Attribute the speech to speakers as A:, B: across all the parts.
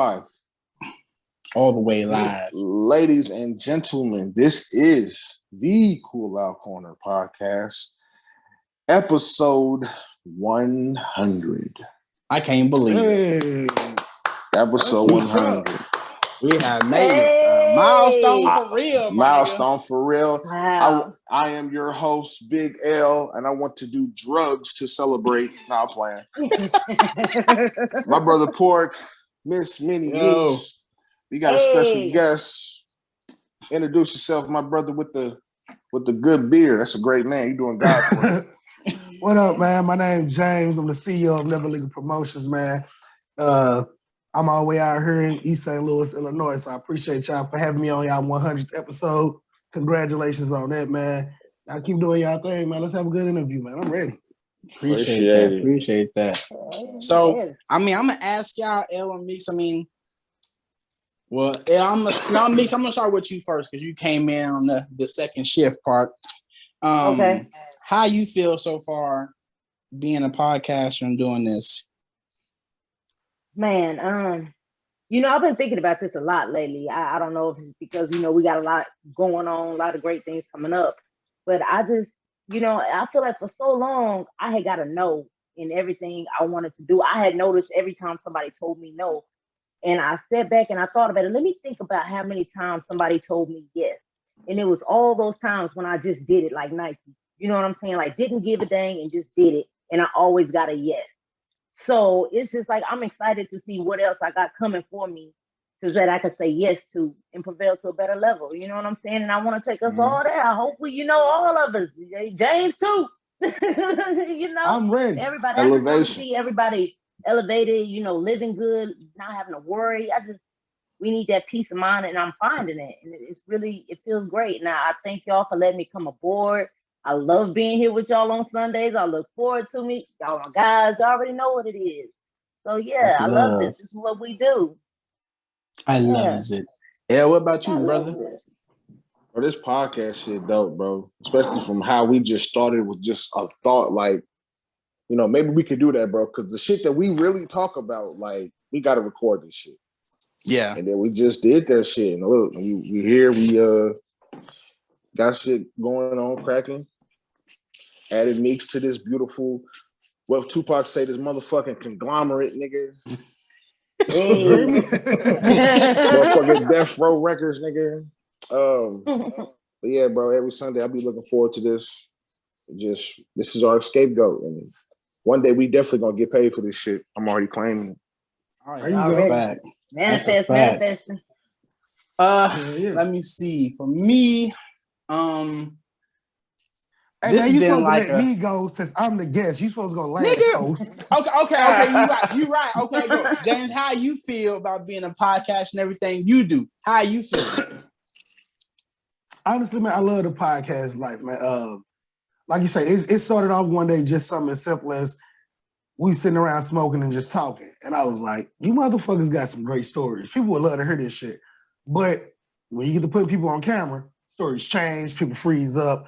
A: live.
B: All the way live.
A: Ladies and gentlemen, this is the Cool Out Corner podcast, episode 100.
B: I can't believe it.
A: Episode 100.
B: We have made it. Milestone for real,
A: Milestone for real.
C: Wow.
A: I am your host, Big L, and I want to do drugs to celebrate. Nah, I'm playing. My brother Pork, Miss Minnie Meeks. We got a special guest. Introduce yourself, my brother, with the good beard. That's a great man. You doing God's work.
D: What up, man? My name's James. I'm the CEO of Neva Legal Promotions, man. I'm all the way out here in East St. Louis, Illinois, so I appreciate y'all for having me on y'all 100th episode. Congratulations on that, man. Y'all keep doing y'all thing, man. Let's have a good interview, man. I'm ready.
B: Appreciate that. So, I mean, I'm going to ask y'all, L and Meeks, Meeks, I'm going to start with you first because you came in on the second shift part.
C: Okay.
B: How you feel so far being a podcaster and doing this?
C: Man, I've been thinking about this a lot lately. I don't know if it's because, we got a lot going on, a lot of great things coming up. But I just, I feel like for so long, I had got to know in everything I wanted to do. I had noticed every time somebody told me no. And I sat back and I thought about it. Let me think about how many times somebody told me yes. And it was all those times when I just did it like Nike. You know what I'm saying? Like, didn't give a dang and just did it. And I always got a yes. So it's just like, I'm excited to see what else I got coming for me so that I could say yes to and prevail to a better level. You know what I'm saying? And I want to take us all there. Hopefully, all of us. James, too.
D: I'm ready.
C: Everybody. I just want to see everybody elevated, living good, not having to worry. We need that peace of mind, and I'm finding it. And it feels great. Now, I thank y'all for letting me come aboard. I love being here with y'all on Sundays. I look forward to me. Y'all my guys, y'all already know what it is. So yeah, I love this. This is what we do.
B: I love it. Yeah, what about you, brother?
A: Bro, this podcast shit dope, bro. Especially from how we just started with just a thought, like, maybe we could do that, bro. Because the shit that we really talk about, like, we got to record this shit.
B: Yeah.
A: And then we just did that shit. And look, we here, we got shit going on, cracking. Added Meeks to this beautiful, well, Tupac say this motherfucking conglomerate, nigga. Motherfucking Death Row Records, nigga. But yeah, bro, every Sunday I'll be looking forward to this. This is our scapegoat. And one day we definitely gonna get paid for this shit. I'm already claiming it.
B: All right,
C: manifest.
B: Let me see. For me,
D: hey,
B: this
D: man, you supposed
B: like
D: to let me go since I'm the guest. You supposed to go last, host.
B: Okay. You right. Okay, go. James, how you feel about being a podcast and everything you do? How you feel?
D: Honestly, man, I love the podcast life, man. Like you say, it started off one day just something as simple as we sitting around smoking and just talking. And I was like, you motherfuckers got some great stories. People would love to hear this shit. But when you get to put people on camera, stories change, people freeze up.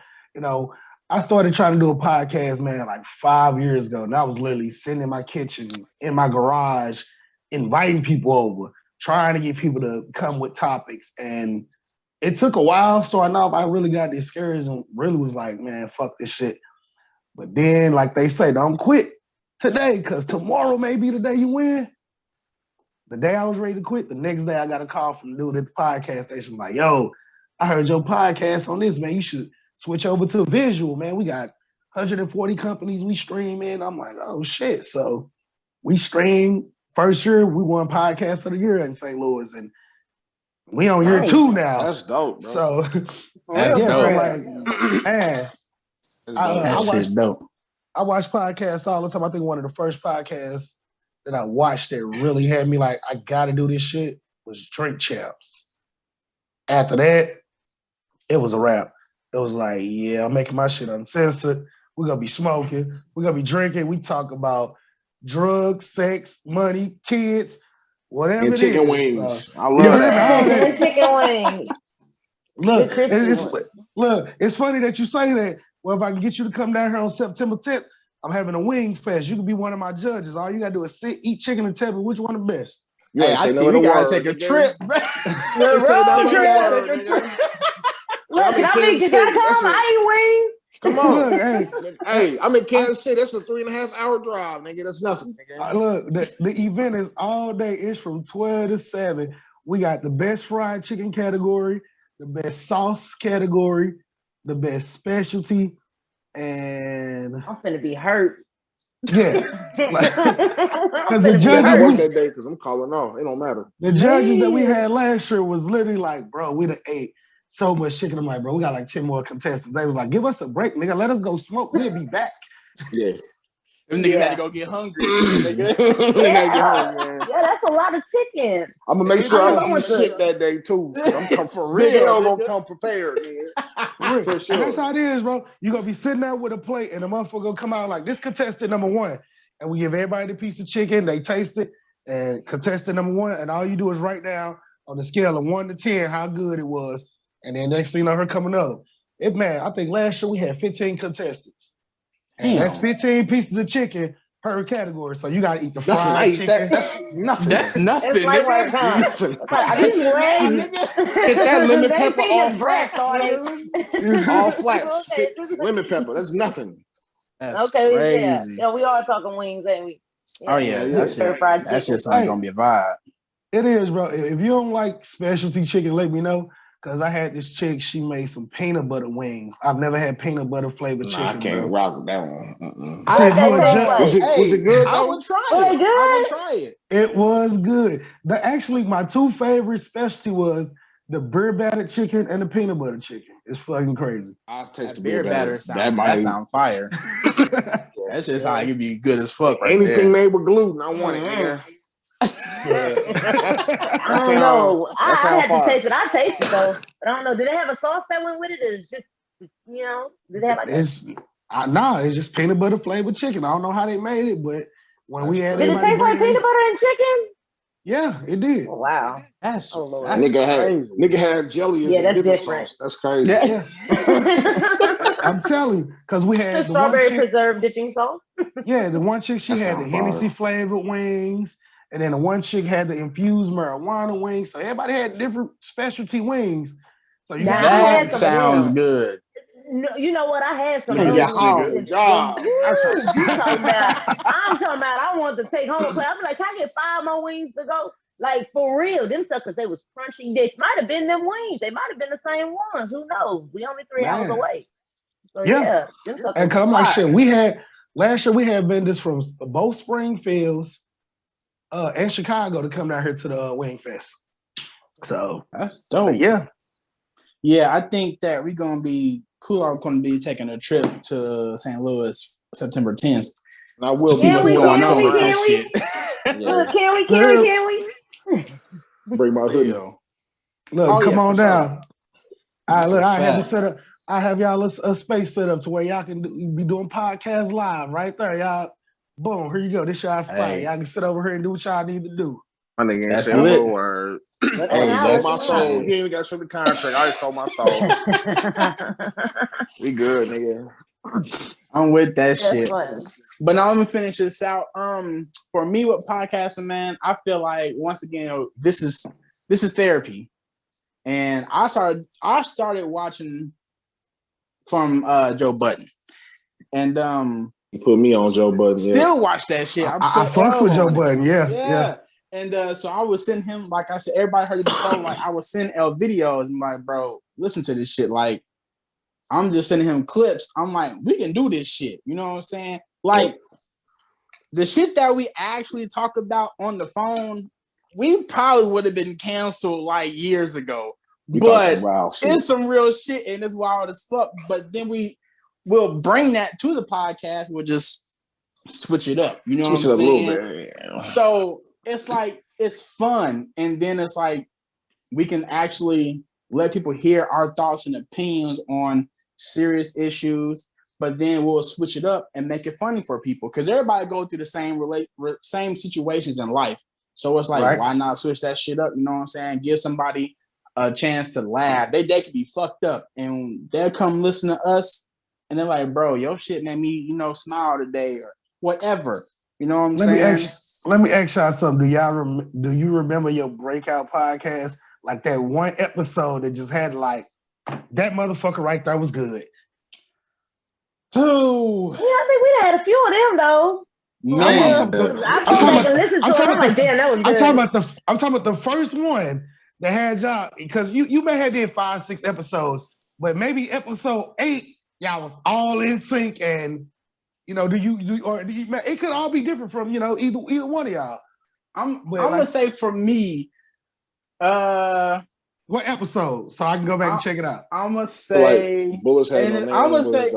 D: I started trying to do a podcast, man, like 5 years ago. And I was literally sitting in my kitchen, in my garage, inviting people over, trying to get people to come with topics. And it took a while starting off. I really got discouraged and really was like, man, fuck this shit. But then, like they say, don't quit today, because tomorrow may be the day you win. The day I was ready to quit, the next day I got a call from the dude at the podcast station like, yo, I heard your podcast on this, man. You should switch over to visual, man. We got 140 companies we stream in. I'm like, oh, shit. So we streamed. First year, we won Podcast of the Year in St. Louis. And we on year 2 now.
A: That's dope, bro.
D: So,
B: that's dope.
D: So like, man, I watch podcasts all the time. I think one of the first podcasts that I watched that really had me like, I got to do this shit was Drink Champs. After that, it was a wrap. It was like, yeah, I'm making my shit uncensored. We're going to be smoking. We're going to be drinking. We talk about drugs, sex, money, kids, whatever
A: and chicken
D: it is.
A: wings. I love that.
C: Chicken wings.
D: Look, it's funny that you say that. Well, if I can get you to come down here on September 10th, I'm having a wing fest. You can be one of my judges. All you got to do is sit, eat chicken, and tell me which one the best.
A: You ain't say no
B: we gotta
A: word,
B: take a
A: nigga.
B: trip, bro.
A: You say no
C: road
A: word,
C: trip.
A: nigga.
C: Look,
A: I'm in
C: I mean,
A: Kansas
C: you
A: City.
C: gotta
A: That's
C: come. I
A: Come on.
D: Look,
A: Hey, I'm in Kansas City. That's a 3.5 hour drive, nigga. That's nothing, nigga.
D: Look, the event is all day. It's from 12 to 7. We got the best fried chicken category, the best sauce category, the best specialty, and
C: I'm finna be hurt.
D: yeah, because
C: The
A: You
D: judges
A: gotta work
D: we-
A: that day because I'm calling off. It don't matter.
D: the judges that we had last year was literally like, bro, we done ate so much chicken. I'm like, bro, we got like 10 more contestants. They was like, give us a break, nigga. Let us go smoke. We'll be back.
A: Yeah.
B: Them niggas had to go get hungry. Nigga.
C: Yeah, that's a lot of chicken.
A: I'm gonna make sure I don't
C: I
A: eat shit that day too. I'm come for
B: Real,
A: real. I'm
B: nigga.
A: gonna come prepared, nigga.
D: For real.
A: For
D: And
A: sure.
D: that's how it is, bro. You're gonna be sitting there with a plate and the motherfucker gonna come out like this contestant number 1. And we give everybody the piece of chicken, they taste it, and contestant number 1, and all you do is write down on the scale of 1 to 10 how good it was. And then next thing you know, her coming up. Man, I think last year we had 15 contestants. And
B: Damn.
D: that's 15 pieces of chicken per category. So you gotta eat the
A: Nothing.
D: fried
A: I eat
D: chicken.
A: that. That's nothing.
B: That's nothing,
C: It's like
B: nigga.
C: that,
A: Nothing.
C: Are these legs?
A: Get that lemon
C: They
A: pepper
C: feed
A: all
C: his breath,
A: flats,
C: are they?
A: nigga. All flats.
C: Okay.
A: Lemon pepper. That's nothing.
B: That's
C: Okay,
B: crazy.
C: yeah, we are talking wings, ain't we?
B: Oh yeah,
A: Yeah.
B: that's just not gonna be a vibe.
D: It is, bro. If you don't like specialty chicken, let me know. Cause I had this chick, she made some peanut butter wings. I've never had peanut butter flavored chicken.
A: I can't
D: bro.
A: rock with that one.
D: See, if you
C: What
D: a
C: they
D: judge-
C: taste like?
A: Was it good
B: I
A: though?
B: would try
C: Was
B: it.
C: it good?
B: I would try it.
D: It was good. Actually, my 2 favorite specialty was the beer battered chicken and the peanut butter chicken. It's fucking crazy.
A: I'll taste
B: That
A: the
B: beer batter sound fire. That shit sound like it'd be good as fuck right
A: Anything
B: there.
A: made with gluten, I want it, nigga.
C: I don't know. I had to taste it. I tasted though, but I don't know. Did they have a sauce that went with it? Or it's just, did they have like?
D: It's just peanut butter flavored chicken. I don't know how they made it, but when we had
C: Did it taste like peanut butter and chicken?
D: Yeah, it did.
C: Oh, wow.
B: That's
C: Lord.
A: Nigga had jelly as a dipping
C: different.
A: sauce. That's crazy.
D: I'm telling you, because we had
C: the strawberry preserved dipping sauce.
D: Yeah, the one chick, she
A: That
D: had the
A: sound
D: Hennessy
A: fire.
D: flavored wings, and then the one chick had the infused marijuana wings. So everybody had different specialty wings. So you
C: Now,
D: got
C: I had
B: That
C: some
B: sounds
C: of
B: good.
C: No, you know what? I had some.
B: Yeah,
C: of
B: yes,
C: those
B: nigga.
C: wings.
A: Job.
C: I'm talking about. I wanted to take home. I'm like, can I get 5 more wings to go? Like for real, them suckers. They was crunchy. They might have been them wings. They might have been the same ones. Who knows? We only 3 hours away. So
D: Yeah.
C: them suckers.
D: And come like shit. Last year we had vendors from both Springfields and Chicago to come down here to the Wing Fest. So
B: that's dope.
D: Yeah.
B: Yeah, I think that we're gonna be cool. I'm gonna be taking a trip to St. Louis September 10th.
A: And I will
B: to see what's going on with that shit.
C: Can we?
A: Bring my hoodie.
D: Look, come on down. All right, look,
B: I
D: have y'all a space set up to where y'all can be doing podcasts live right there. Y'all, boom, here you go. This y'all spot.
B: Hey.
D: Y'all can sit over here and do what y'all need to do.
A: My nigga ain't
B: That's
A: saying
B: lit.
A: no word.
B: Hey,
A: I
B: that's
A: sold my soul.
B: lit.
A: You ain't even got to show the contract. I already sold my soul. We good, nigga.
B: I'm with that shit.
C: Funny.
B: But now let me finish this out. For me with podcasting, man, I feel like once again, this is therapy. And I started watching from Joe Budden. And
A: You put me on Joe Budden.
B: still watch that shit.
D: I fucks with Joe Budden, yeah.
B: And so I would send him, like I said, everybody heard it before. Like I would send L videos and like, bro, listen to this shit. Like I'm just sending him clips. I'm like, we can do this shit. You know what I'm saying? Like the shit that we actually talk about on the phone, we probably would have been canceled like years ago. But it's some real shit and it's wild as fuck. But then we'll bring that to the podcast. We'll just switch it up. You know what I'm saying? A little bit, yeah. So it's like it's fun. And then it's like we can actually let people hear our thoughts and opinions on serious issues, but then we'll switch it up and make it funny for people because everybody go through the same situations in life. So it's like, why not switch that shit up? You know what I'm saying? Give somebody a chance to laugh. They could be fucked up and they'll come listen to us and they're like, bro, your shit made me, smile today or whatever. You know what I'm saying?
D: Let me ask y'all something. Do you remember your breakout podcast? Like that one episode that just had like that motherfucker right there was good.
B: Who?
C: Yeah, I think we had a few of them though.
B: Man,
C: I go back and listen to them. I'm like, damn, that was good.
D: I'm talking about the first one that had y'all, because you may have did 5-6 episodes, but maybe episode 8 y'all was all in sync, and it could all be different from either one of y'all.
B: I'm gonna say for me,
D: what episode, so I can go back and check it out.
B: I'm gonna say
A: like Bullets had no name.
B: I'm gonna say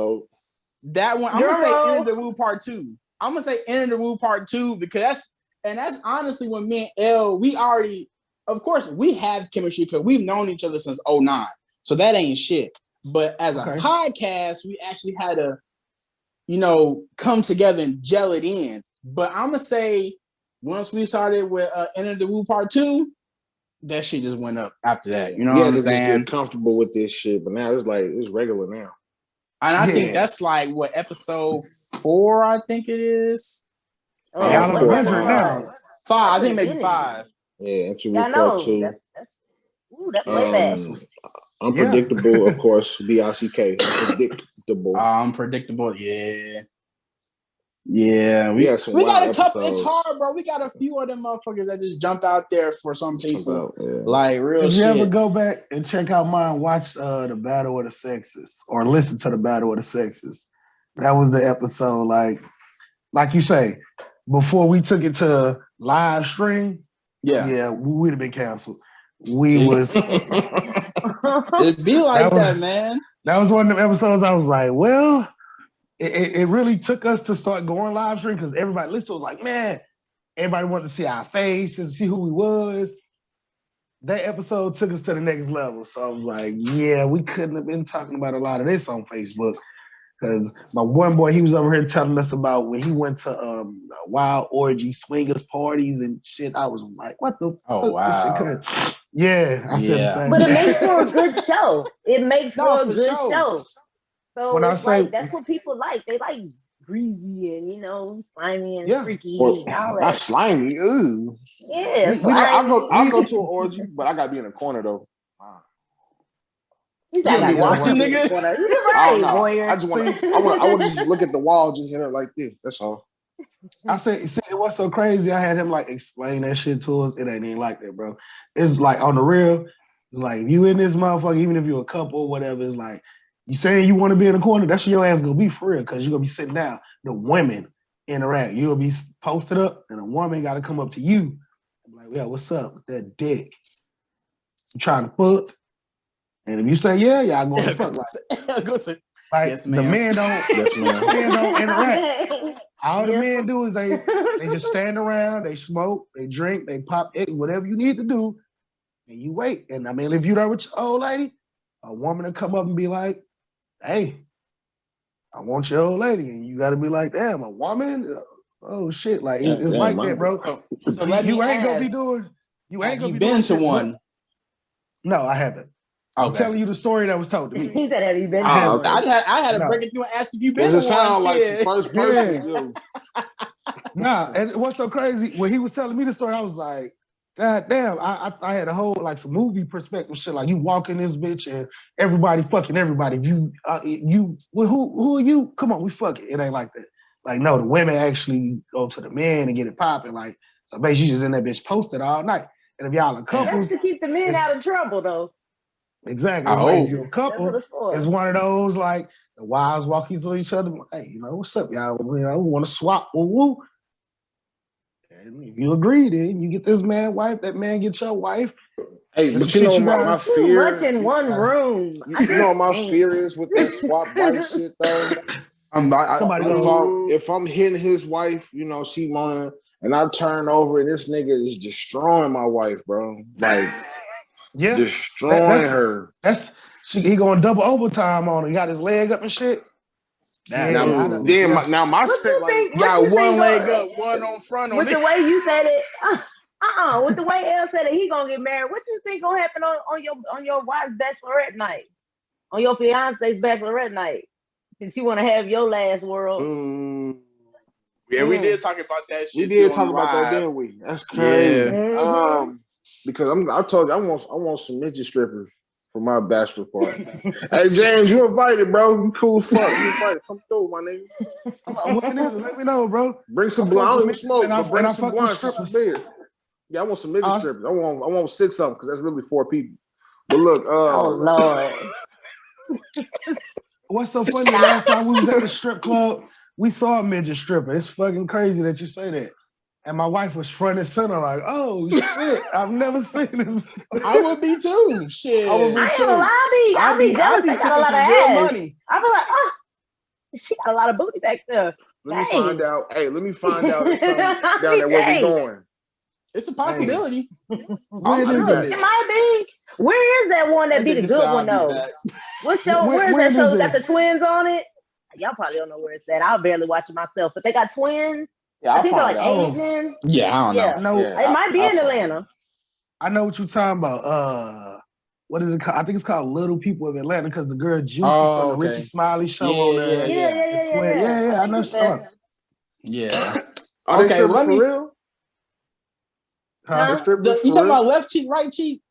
B: that one. I'm gonna say Enter the Woo Part 2. I'm gonna say Enter the Woo Part 2 because that's honestly when me and L, we already, of course, we have chemistry because we've known each other since 2009. So that ain't shit. But as a podcast, we actually had to, come together and gel it in. But I'm gonna say once we started with Enter the Woo Part 2, that shit just went up after that. You know what I'm saying?
A: Just get comfortable with this shit, but now it's regular now.
B: And I think that's like what episode 4, I think it is.
D: Oh, y'all on 100 now.
B: 5, I think maybe 5.
A: Yeah, Enter the Woo Part 2.
C: That's way back.
A: Unpredictable, of course. BICK. Unpredictable.
B: Unpredictable, yeah. Yeah, we got a couple. It's hard, bro. We got a few of them motherfuckers that just jump out there for some people. Like real shit.
D: Did you ever go back and check out mine, watch the Battle of the Sexes, or listen to the Battle of the Sexes? That was the episode, like you say, before we took it to live stream. Yeah, we'd have been canceled. We was.
B: It'd be like that, man.
D: That was one of them episodes I was like, well. It really took us to start going live stream because everybody listened to was like, man, everybody wanted to see our faces, see who we was. That episode took us to the next level. So I was like, yeah, we couldn't have been talking about a lot of this on Facebook. Because my one boy, he was over here telling us about when he went to wild orgy swingers parties and shit. I was like, what the fuck?
B: Wow.
D: Yeah, I said the same.
C: But it makes for a good show. It makes for a good show. So it's like that's what people like. They like greasy and slimy and freaky and all that.
A: Not slimy. Ooh.
C: Yeah.
A: I'll go to an orgy, but I gotta be in a corner though.
B: You gotta be watching, nigga.
A: I just want to just look at the wall, just hit her like this. That's all.
D: I said, see, what's so crazy? I had him like explain that shit to us. It ain't even like that, bro. It's like on the real. Like you in this motherfucker, even if you're a couple or whatever, it's like. You saying you want to be in the corner, that's your ass gonna be for real, because you're gonna be sitting down. The women interact. You'll be posted up, and a woman gotta come up to you. I'm like, yeah, what's up with that dick? You trying to fuck? And if you say yeah, y'all gonna fuck. Like yes, the men don't interact. All the men do is they just stand around, they smoke, they drink, they pop it, whatever you need to do, and you wait. And I mean, if you're there with your old lady, a woman will come up and be like, hey, I want your old lady. And you got to be like, damn, a woman? Oh, shit. Like, it's like that, bro. So you ain't going to be doing, you ain't going to be
B: been to one?
D: No, I haven't. I'm telling you the story that was told to me.
C: He said, have you been to one?
B: I had to break it through and ask if you've been to one.
A: Does it sound like the first person?
D: Nah, and what's so crazy, when he was telling me the story, I was like, God damn, I had a whole like some movie perspective shit. Like you walk in this bitch and everybody fucking everybody. Who are you? Come on, we fuck it. It ain't like that. Like no, the women actually go to the men and get it popping. Like so, basically, you just in that bitch posted all night. And if y'all are couples,
C: that's to keep the men out of trouble, though.
D: Exactly. Like, if you're a couple, it's one of those like the wives walking to each other. Hey, what's up, y'all? We want to swap. Woo. And if you agree, then you get this man wife, that man gets your wife.
A: Hey, but you know my fear.
C: Too much in one room.
A: You know what my fear is with that swap wife shit though? If I'm hitting his wife, she moaning, and I turn over and this nigga is destroying my wife, bro. Like, destroying her.
D: He going double overtime on her. He got his leg up and shit.
A: Now my set like
B: got one leg up, one on front.
C: With the way you said it, with the way El said it, he gonna get married. What you think gonna happen on your wife's bachelorette night, on your fiance's bachelorette night? Since you want to have your last world.
B: Yeah, we did talk about that shit.
A: We did talk about that, didn't we? That's crazy.
B: Yeah.
A: Because I told you I want some midget strippers for my bachelor party. Hey James, you invited, bro. You cool as fuck. You invited. Come through, my nigga.
D: Let me know, bro.
A: Bring some blunt. I don't even smoke, but bring some
D: fuck
A: blunts and some beer. Yeah, I want some midget strippers. I want 6 of them because that's really 4 people. But look,
C: oh Lord.
D: What's so funny? Last time we was at the strip club, we saw a midget stripper. It's fucking crazy that you say that. And my wife was front and center, like, "Oh shit, I've never seen this."
B: I would be too. Shit,
C: I ain't gonna lie, I'll be jealous. They got a lot of ass. Money. I feel like, she got a lot of booty back there.
A: Let me find out. Hey, let me find out if something down there where we going.
B: It's a possibility.
C: It might be. Where is that one that be the good one though? What show? Where is that show that got the twins on it? Y'all probably don't know where it's at. I'll barely watch it myself, but they got twins.
A: Yeah,
C: I think they're like Asian.
B: Yeah, I don't know.
C: It might be in Atlanta.
D: I know what you're talking about. What is it called? I think it's called Little People of Atlanta because the girl Juicy from the Ricky Smiley show on there. Yeah. I know stuff.
B: Yeah.
A: Are they strippers for real?
B: You talking about left cheek, right cheek?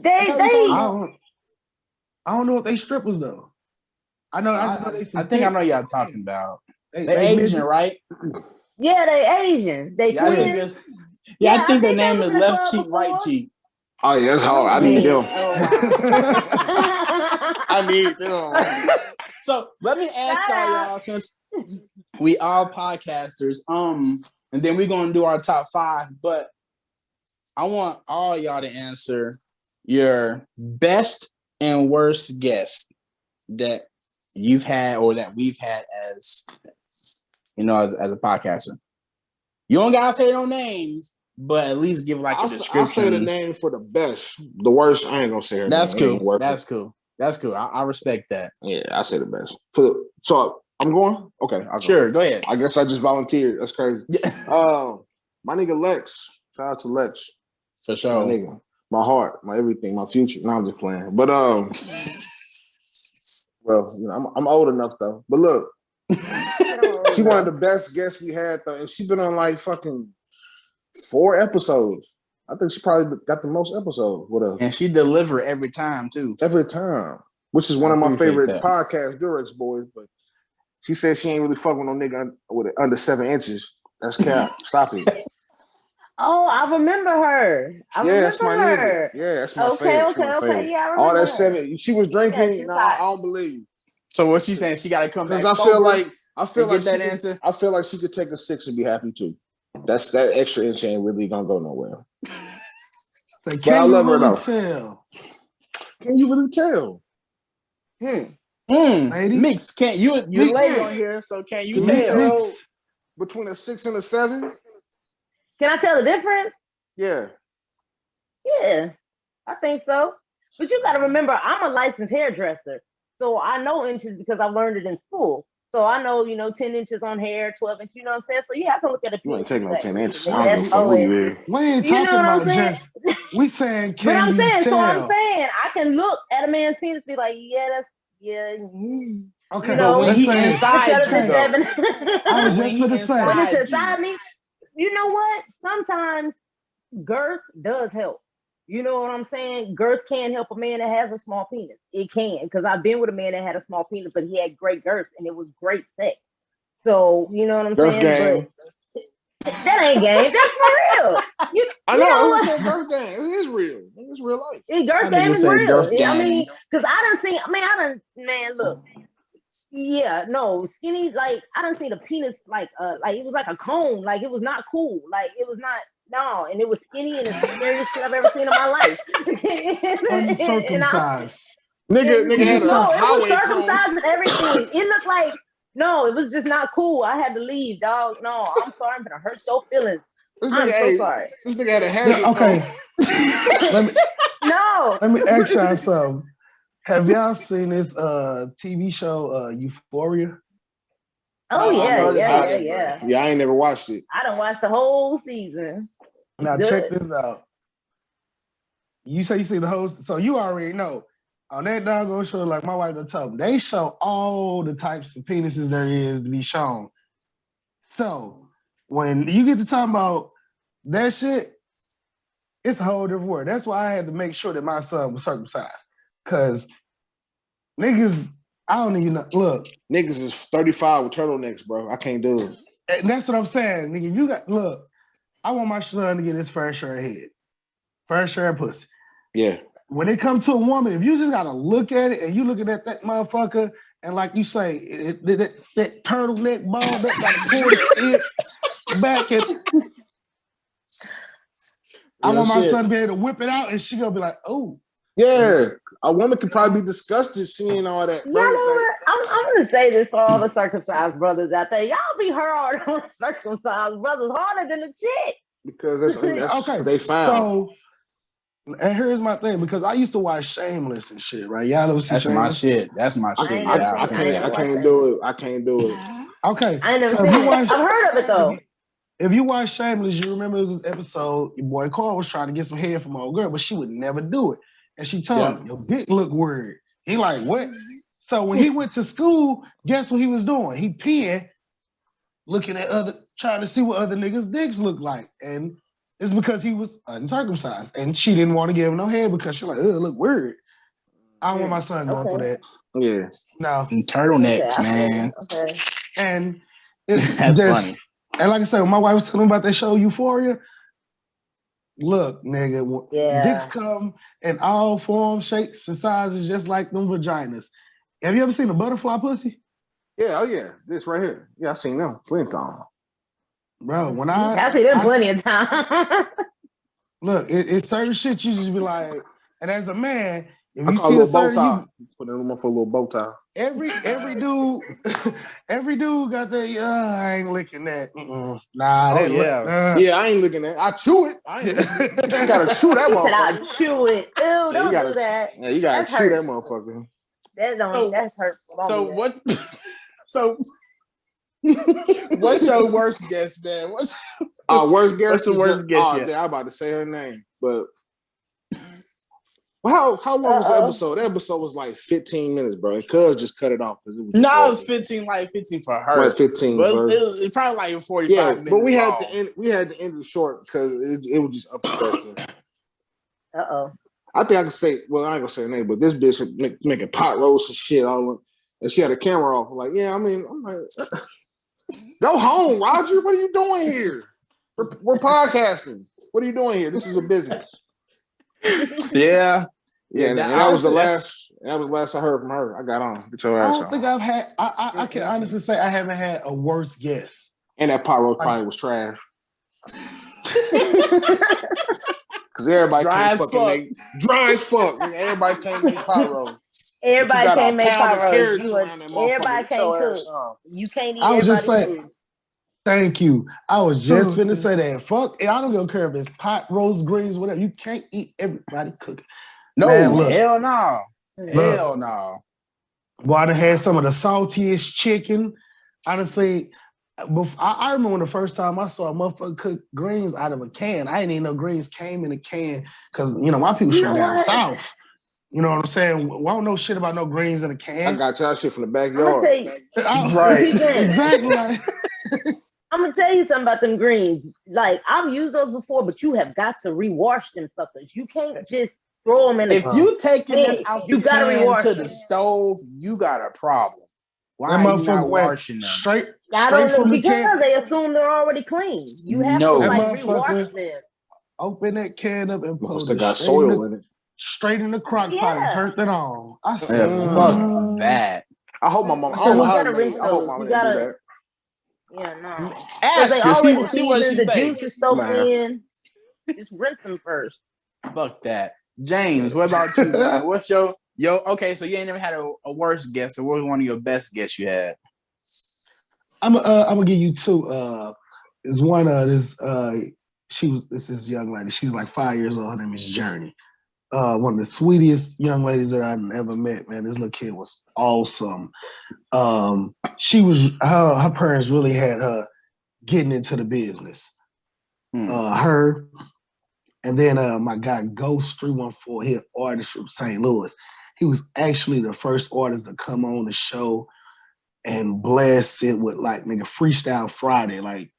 C: I
D: don't know if they strippers though. I know
B: I know y'all talking about. They Asian, right?
C: Yeah, they Asian. They twins.
B: I think their name is left cheek, right cheek.
A: Oh yeah, that's hard. I need them. I need them.
B: So let me ask y'all, since we all podcasters, and then we're gonna do our top 5, but I want all y'all to answer your best and worst guest that you've had or that we've had as as a podcaster. You don't gotta say no names, but at least give like a description.
A: I'll say the name for the best. The worst, I ain't gonna say her
B: That's
A: name.
B: Cool. That's cool. That's cool. I respect that.
A: Yeah, I say the best. So I'm going? Okay.
B: Sure, go ahead.
A: I guess I just volunteered. That's crazy. My nigga Lex. Shout out to Lex.
B: For sure.
A: My nigga. My heart, my everything, my future. No, I'm just playing. But well, I'm old enough though. But look, she one of the best guests we had though, and she's been on like fucking 4 episodes. I think she probably got the most episodes with us.
B: And she delivered every time too.
A: Every time, which is one of my favorite podcast Durex boys. But she said she ain't really fucking with no nigga with under 7 inches. That's cap. Stop it.
C: Oh, I remember her.
A: That's my nigga. Yeah, that's my favorite.
C: Okay. Yeah, I remember.
A: All that 7. She was drinking. I don't believe you.
B: So what she's saying? She got to come back.
A: Because I feel like that answer. I feel like she could take a 6 and be happy too. That extra inch ain't really gonna go nowhere.
D: But I love her though.
A: Can you really tell?
B: Mix. Can't you lay on here? So can you tell
A: between a 6 and a 7?
C: Can I tell the difference?
A: Yeah.
C: Yeah, I think so. But you got to remember, I'm a licensed hairdresser, so I know inches because I learned it in school. So I know, 10 inches on hair, 12 inches, you know what I'm saying? So you have to look at it.
A: You ain't taking no 10 inches. I don't know who you is.
D: We ain't talking about just, we saying can
C: But I'm saying,
D: tell?
C: so I'm saying, I can look at a man's penis and be like,
D: Okay,
B: but when he inside you,
D: I was just going to say.
C: When it's inside me, you know what? Sometimes girth does help. You know what I'm saying? Girth can help a man that has a small penis. It can, because I've been with a man that had a small penis, but he had great girth and it was great sex. So, you know what I'm saying?
A: Game.
C: But that ain't game. That's for real.
A: I know. I said girth game. It is real. It's real life.
C: Girth game is real. I mean, because look. Yeah, no, skinny, like, I done seen a penis, like it was like a cone. Like, it was not cool. Like, it was not. No, and it was skinny and it's the scariest shit I've ever seen in my life.
D: Uncircumcised.
A: Nigga had a highway
C: it was circumcised and everything. It looked like, no, it was just not cool. I had to leave, dog. No, I'm sorry. I'm gonna hurt your feelings. I'm so sorry.
A: This nigga had a hazard.
D: Okay. Let me ask y'all something. Have y'all seen this TV show, Euphoria?
C: Oh, yeah.
A: Yeah, I ain't never watched it.
C: I done watched the whole season.
D: Now, check this out. You say you see the whole, so you already know. On that show, like my wife done told me, they show all the types of penises there is to be shown. So when you get to talking about that shit, it's a whole different word. That's why I had to make sure that my son was circumcised. Cause niggas, I don't even know. Look.
A: Niggas is 35 with turtlenecks, bro. I can't do it.
D: And that's what I'm saying. Nigga, I want my son to get his fair share of head. Fair share of pussy.
A: Yeah.
D: When it comes to a woman, if you just gotta look at it and you looking at that motherfucker, and like you say, that turtleneck ball that gotta pull the shit back and I want my son to be able to whip it out and she gonna be like, oh.
A: Yeah. A woman could probably be disgusted seeing all that.
C: You know what? I'm gonna say this for all the circumcised brothers out there. Y'all be hard on circumcised brothers harder than the chick.
A: Because that's
D: okay.
A: They found.
D: So, and here's my thing, because I used to watch Shameless and shit, right? Y'all ever see
B: That's
D: Shameless?
B: my shit. That's my shit.
A: I can't do it. I can't do it.
D: Okay.
C: I ain't never seen it. I've heard of it though.
D: If you watch Shameless, you remember it was this episode, your boy Carl was trying to get some head from my old girl, but she would never do it. And she told him, your dick look weird. He like, what? So when he went to school, guess what he was doing? He peeing, looking at trying to see what other niggas' dicks look like. And it's because he was uncircumcised. And she didn't want to give him no head because she's like, ugh, it look weird. I don't want my son going through that.
A: Yeah.
D: No.
B: And turtlenecks, man.
C: Okay.
D: And it's
B: that's funny.
D: And like I said, when my wife was telling me about that show Euphoria, look, nigga, dicks come in all forms, shapes, and sizes, just like them vaginas. Have you ever seen a butterfly pussy?
A: Yeah, oh yeah, this right here. Yeah, I seen them plenty of times.
D: Bro, when
C: I see them plenty of times.
D: Look, it's certain shit you just be like, and as a man, if you
A: see a little bow tie, put them on for a little bow tie.
D: Every dude, every dude got that. I ain't licking that. Nah,
A: yeah, I ain't licking that. I chew it. I ain't. You gotta chew that motherfucker.
C: I chew it. Ew, don't do that.
A: Yeah, you gotta chew that motherfucker.
C: That's hurtful.
B: So what? So what's your worst guess, man?
A: Worst guess?
B: What's the worst guess?
A: I'm about to say her name, but. Well, how long was the episode? The episode was like 15 minutes, bro. And Cuz just cut it off because it was.
B: No, it was 15. Like 15 for her.
A: Like 15.
B: But it was probably like 45 minutes.
A: But we had to end. We had to end it short because it was just unprofessional. I think I could say. Well, I ain't gonna say her name, but this bitch was making pot roast and shit all. And she had a camera off. I'm like, yeah. I mean, I'm like, go home, Roger. What are you doing here? We're podcasting. What are you doing here? This is a business.
B: Yeah.
A: Yeah, and that was the last. That was the last I heard from her. I got on. Get your ass on.
D: I don't think I've had. I can honestly say I haven't had a worse guess.
A: And that pot roast probably was trash. Because everybody can't fucking dry as fuck. Everybody can't make pot roast.
C: Everybody can't make pot roast. Everybody can't cook. You can't eat.
D: I was just saying. Thank you. I was just finna say that. Fuck, I don't care if it's pot roast, greens, whatever. You can't eat everybody cooking.
B: No,
D: man,
B: hell no. Hell no.
D: Well, I done had some of the saltiest chicken. Honestly, I remember the first time I saw a motherfucker cook greens out of a can. I didn't even know greens came in a can because, my people from down south. You know what I'm saying? Well, I don't know shit about no greens in a can.
A: I got y'all shit from the backyard.
D: Right. Exactly.
C: I'm gonna tell you something about them greens. Like, I've used those before, but you have got to rewash them suckers. You can't just throw them in the
B: If you taking them out
C: you gotta
B: rewash to the stove, you got a problem. Why are you not washing them?
D: Straight
C: I don't know, because they assume they're already clean. You have to rewash them.
D: Open that can up and put
A: it got soil in it.
D: Straight in the crock pot and turned it on. I
B: said, fuck that.
A: I hope my mom. I hope mama didn't do that.
C: Yeah, no.
B: Ask
C: they
B: her,
C: already
B: see what she
C: the
B: say.
C: juice is soaked in. Just rinse them first.
B: Fuck that. James, what about you, man? What's your okay, so you ain't never had a worse guess, so what was one of your best guess you had?
D: I'm gonna give you two. Is one this is young lady. She's like 5 years old. Her name is Journey. One of the sweetest young ladies that I've ever met, man. This little kid was awesome. She was her parents really had her getting into the business. Her and then my guy Ghost 314, he an artist from St. Louis. He was actually the first artist to come on the show and bless it with like nigga Freestyle Friday, like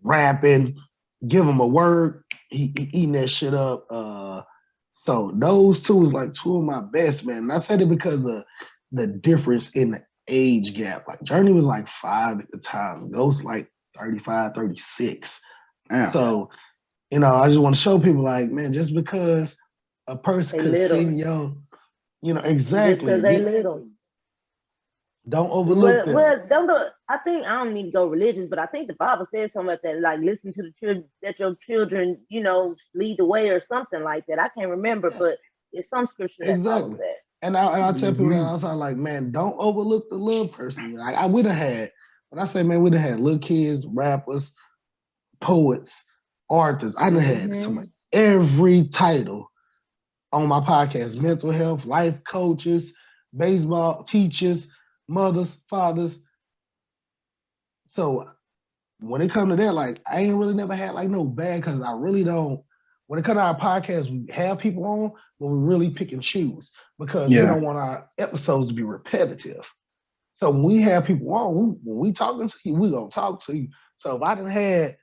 D: rapping, give him a word, he eating that shit up. So those two is like two of my best, man. And I said it because of the difference in the age gap. Like Journey was like 5 at the time. Ghost like 35, 36.
B: Yeah.
D: So, you know, I just want to show people like, man, just because a person could
C: little.
D: sing you know, exactly.
C: Just because they little.
D: Don't overlook them.
C: Well, I don't need to go religious, but I think the Bible says something like that, like listen to the children, that your children, you know, lead the way or something like that. I can't remember, but it's some scripture that follows that.
D: And I tell people that outside, like, man, don't overlook the little person. Like we'd have had, when I say, man, we'd have had little kids, rappers, poets, artists. I done had every title on my podcast: mental health, life coaches, baseball teachers, mothers, fathers. So when it comes to that, like I ain't really never had like no bad, because I really don't. When it comes to our podcast, we have people on, but we really pick and choose because we don't want our episodes to be repetitive. So when we have people on, when we talking to you, we gonna talk to you. So if I done had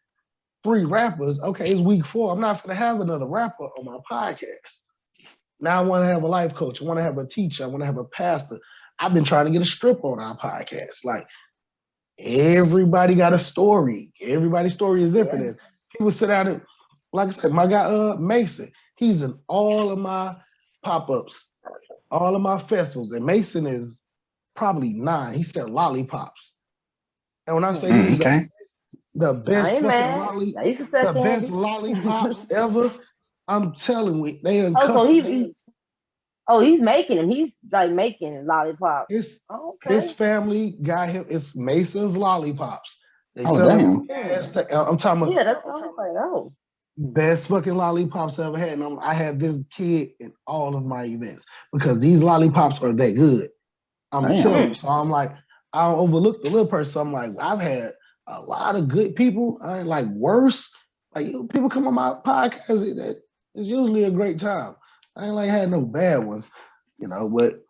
D: 3 rappers, okay, it's week 4. I'm not gonna have another rapper on my podcast. Now I want to have a life coach. I want to have a teacher. I want to have a pastor. I've been trying to get a strip on our podcast. Like everybody got a story. Everybody's story is different. And people sit down and, like I said, my guy Mason, he's in all of my pop-ups, all of my festivals. And Mason is probably 9. He said lollipops. And when I say he's the best fucking lollipops ever, I'm telling you, they done
C: he's making them. He's like making lollipops.
D: His family got him. It's Mason's Lollipops. They
B: damn.
D: I'm talking about.
C: Yeah, that's what I'm like. Oh,
D: best fucking lollipops I ever had. And I have this kid in all of my events because these lollipops are that good. I'm telling you. So I'm like, I don't overlook the little person. So I'm like, I've had a lot of good people. I ain't like worse. Like people come on my podcast. It's usually a great time. I ain't like had no bad ones, you know. But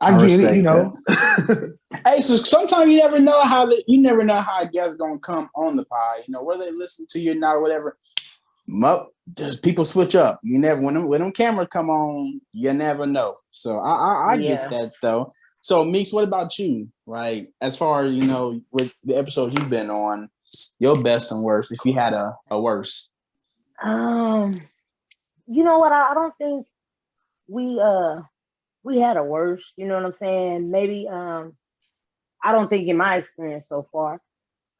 D: I get it, you know.
B: Hey, so sometimes you never know how a guest gonna come on the pod. You know, whether they listen to you or not, or whatever. People switch up. You never when them cameras come on, you never know. So I get that though. So Meeks, what about you? Like as far as you know, with the episodes you've been on, your best and worst, if you had a worst.
C: You know what? I don't think we had a worst. You know what I'm saying? Maybe I don't think in my experience so far.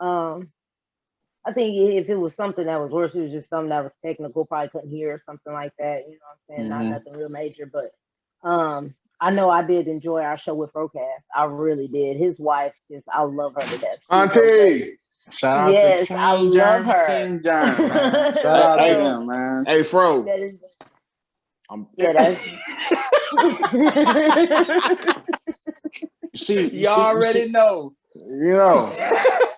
C: I think if it was something that was worse, it was just something that was technical, probably couldn't hear or something like that. You know what I'm saying? Not nothing real major, but I know I did enjoy our show with Rocast. I really did. His wife, I love her to death.
A: Auntie!
B: Shout out to King
C: I love her.
B: King Germ, man. Shout out to them, man.
A: Hey, Fro.
B: You already know.
A: You know.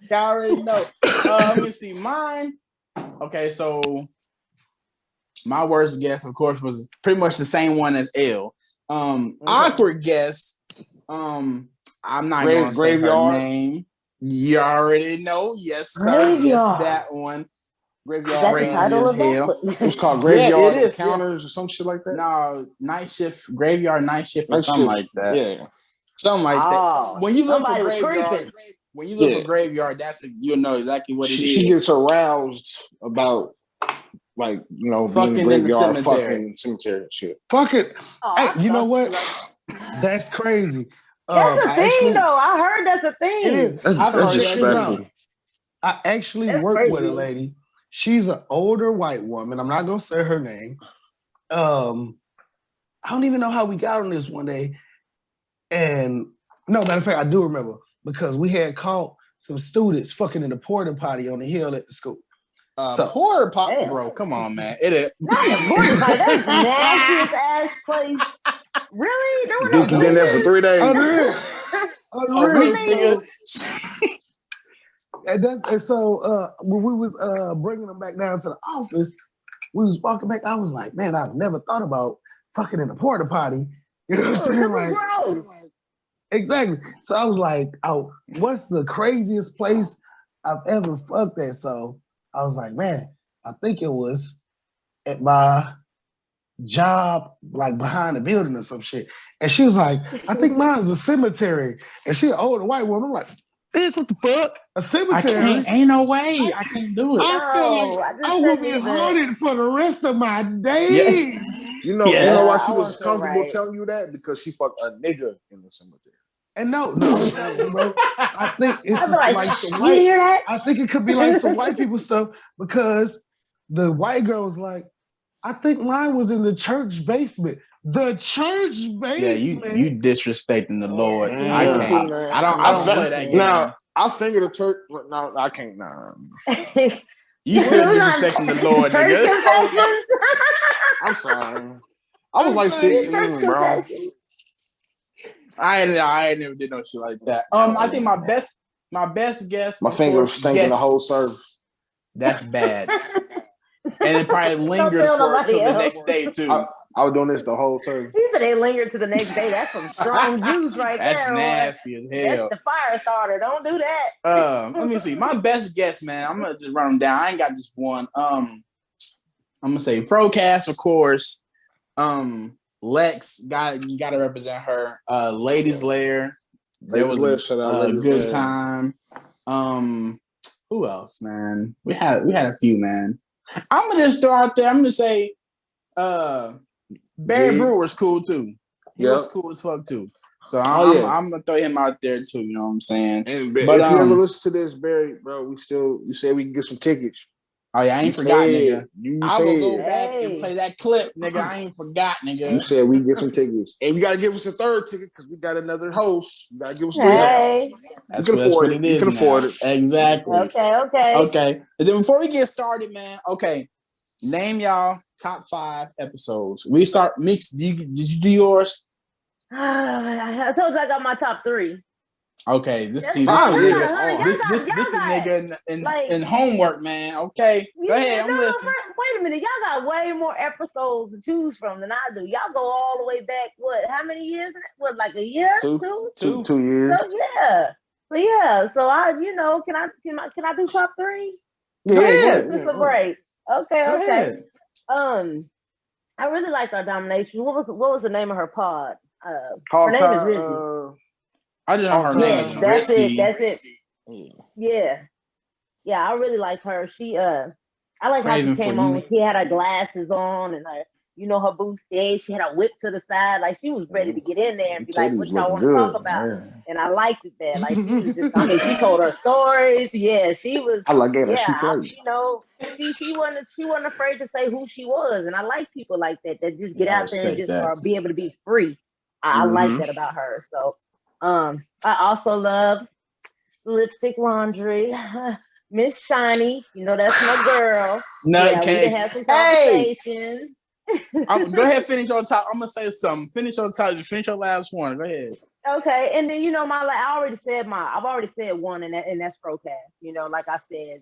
B: Y'all already know. Let me see. Mine. Okay, so my worst guess, of course, was pretty much the same one as L. Awkward guest. I'm not going to say her name. You already know. Yes, sir. Yes, that one. Graveyard crazy as hell.
A: It's called Graveyard Encounters or some shit like that.
B: No, night shift, Graveyard night shift or something like that.
A: Yeah.
B: Something like that. When you look for Graveyard, for Graveyard, you'll know exactly what it is.
A: She gets aroused about like, you know,
B: fucking
A: being in the
B: graveyard,
A: fucking cemetery and shit.
D: Fuck it. Hey, you know what? That's crazy.
C: That's a thing, though. I heard that's a thing.
D: It is.
A: That's disrespectful.
D: I actually worked with a lady. She's an older white woman. I'm not gonna say her name. I don't even know how we got on this one day. And no, matter of fact, I do remember because we had caught some students fucking in the porta potty on the hill at the school.
B: Porta potty, bro. Come on, man. It is.
C: Not the porta potty. That's nastiest ass place. Really?
A: Duke been there for 3 days.
D: Unreal. And so when we was bringing them back down to the office, we was walking back. I was like, man, I've never thought about fucking in the porta potty. You know what I'm saying? Like, Exactly. So I was like, oh, what's the craziest place I've ever fucked at? So I was like, man, I think it was at my job, like behind the building or some shit. And she was like, I think mine's a cemetery. And she an older white woman. I'm like, bitch, what the fuck? A cemetery?
B: Ain't no way. I can't do it.
D: I feel like I will be haunted for the rest of my days.
B: Yeah.
A: You know why she was comfortable telling you that? Because she fucked a nigga in the cemetery.
D: And no, bro. I think it's like some white. I think it could be like some white people stuff because the white girl was like, I think mine was in the church basement. The church basement.
B: Yeah, you disrespecting the Lord.
C: Yeah.
B: I can't. I don't play that game.
A: Now I finger the church. No, I can't. Nah.
B: You still disrespecting the Lord, nigga.
A: I'm sorry. I was like 15, bro.
B: I ain't never did no shit like that. I think my best guess.
A: My finger was stinking the whole service.
B: That's bad. And it probably lingered until the next day too.
A: I was doing this the whole service.
C: He said they lingered to the next day. That's some strong juice right
B: That's
C: there.
B: That's nasty as hell.
C: That's the fire starter. Don't do that.
B: Let me see. My best guess, man. I'm gonna just run them down. I ain't got just one. I'm gonna say Frocast, of course. Lex gotta represent her. Ladies Lair. There was a good time. Who else, man? We had a few, man. I'm gonna just throw out there. I'm gonna say Barry Brewer's cool too. He was cool as fuck too. So I'm gonna throw him out there too. You know what I'm saying?
A: And but if you ever listen to this, Barry, bro, you said we can get some tickets.
B: Oh yeah, I ain't forgot, nigga. I will go back and play that clip, nigga. I ain't forgot, nigga.
A: You said we can get some tickets, and you gotta give us a third ticket because we got another host. You gotta give us
B: That's what it is.
A: You can afford it.
B: Exactly.
C: Okay.
B: And then before we get started, man. Okay, name y'all top 5 episodes. We start. Mix. Did you do yours?
C: I told you I got my top 3.
B: Okay, this nigga in homework, man. Okay, go ahead. I'm listening.
C: Wait a minute, y'all got way more episodes to choose from than I do. Y'all go all the way back. What? How many years? What? Like a year? Two
A: 2 years.
C: So I, can I do top 3?
B: Yeah.
C: This is great. Okay. I really liked our domination. What was the name of her pod? Her name is Rizzy.
B: I didn't know her name.
C: That's it. Yeah, I really liked her. She, I like how she came on. She had her glasses on and her boots. She had her whip to the side, like she was ready to get in there and be like, "What y'all want to talk about?" Man. And I liked it there. Like she was just, she told her stories. Yeah, she was.
A: I like that. She played.
C: She wasn't afraid to say who she was, and I like people like that just get out there and just be able to be free. I like that about her. So. I also love Lipstick Laundry, Miss Shiny. That's my girl.
B: No,
C: we can have some conversations.
B: Go ahead, finish your top. I'm gonna say something. Finish your top. Finish your last one. Go ahead.
C: Okay, and then I've already said one, and that's Procast. Like I said,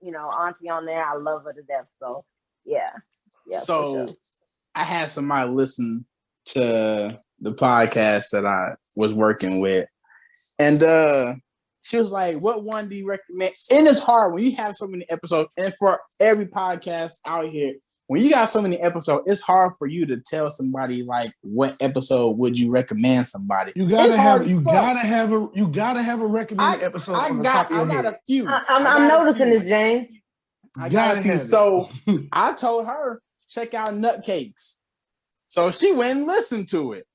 C: Auntie on there, I love her to death. So yeah.
B: So I had somebody listen to the podcast that I was working with, and she was like, "What one do you recommend?" And it's hard when you have so many episodes, and for every podcast out here, when you got so many episodes, it's hard for you to tell somebody like what episode would you recommend somebody.
D: You gotta have a recommended episode. I got
B: a few.
C: I'm noticing this, James.
B: I got a few. So I told her check out Nutcakes. So she went and listened to it.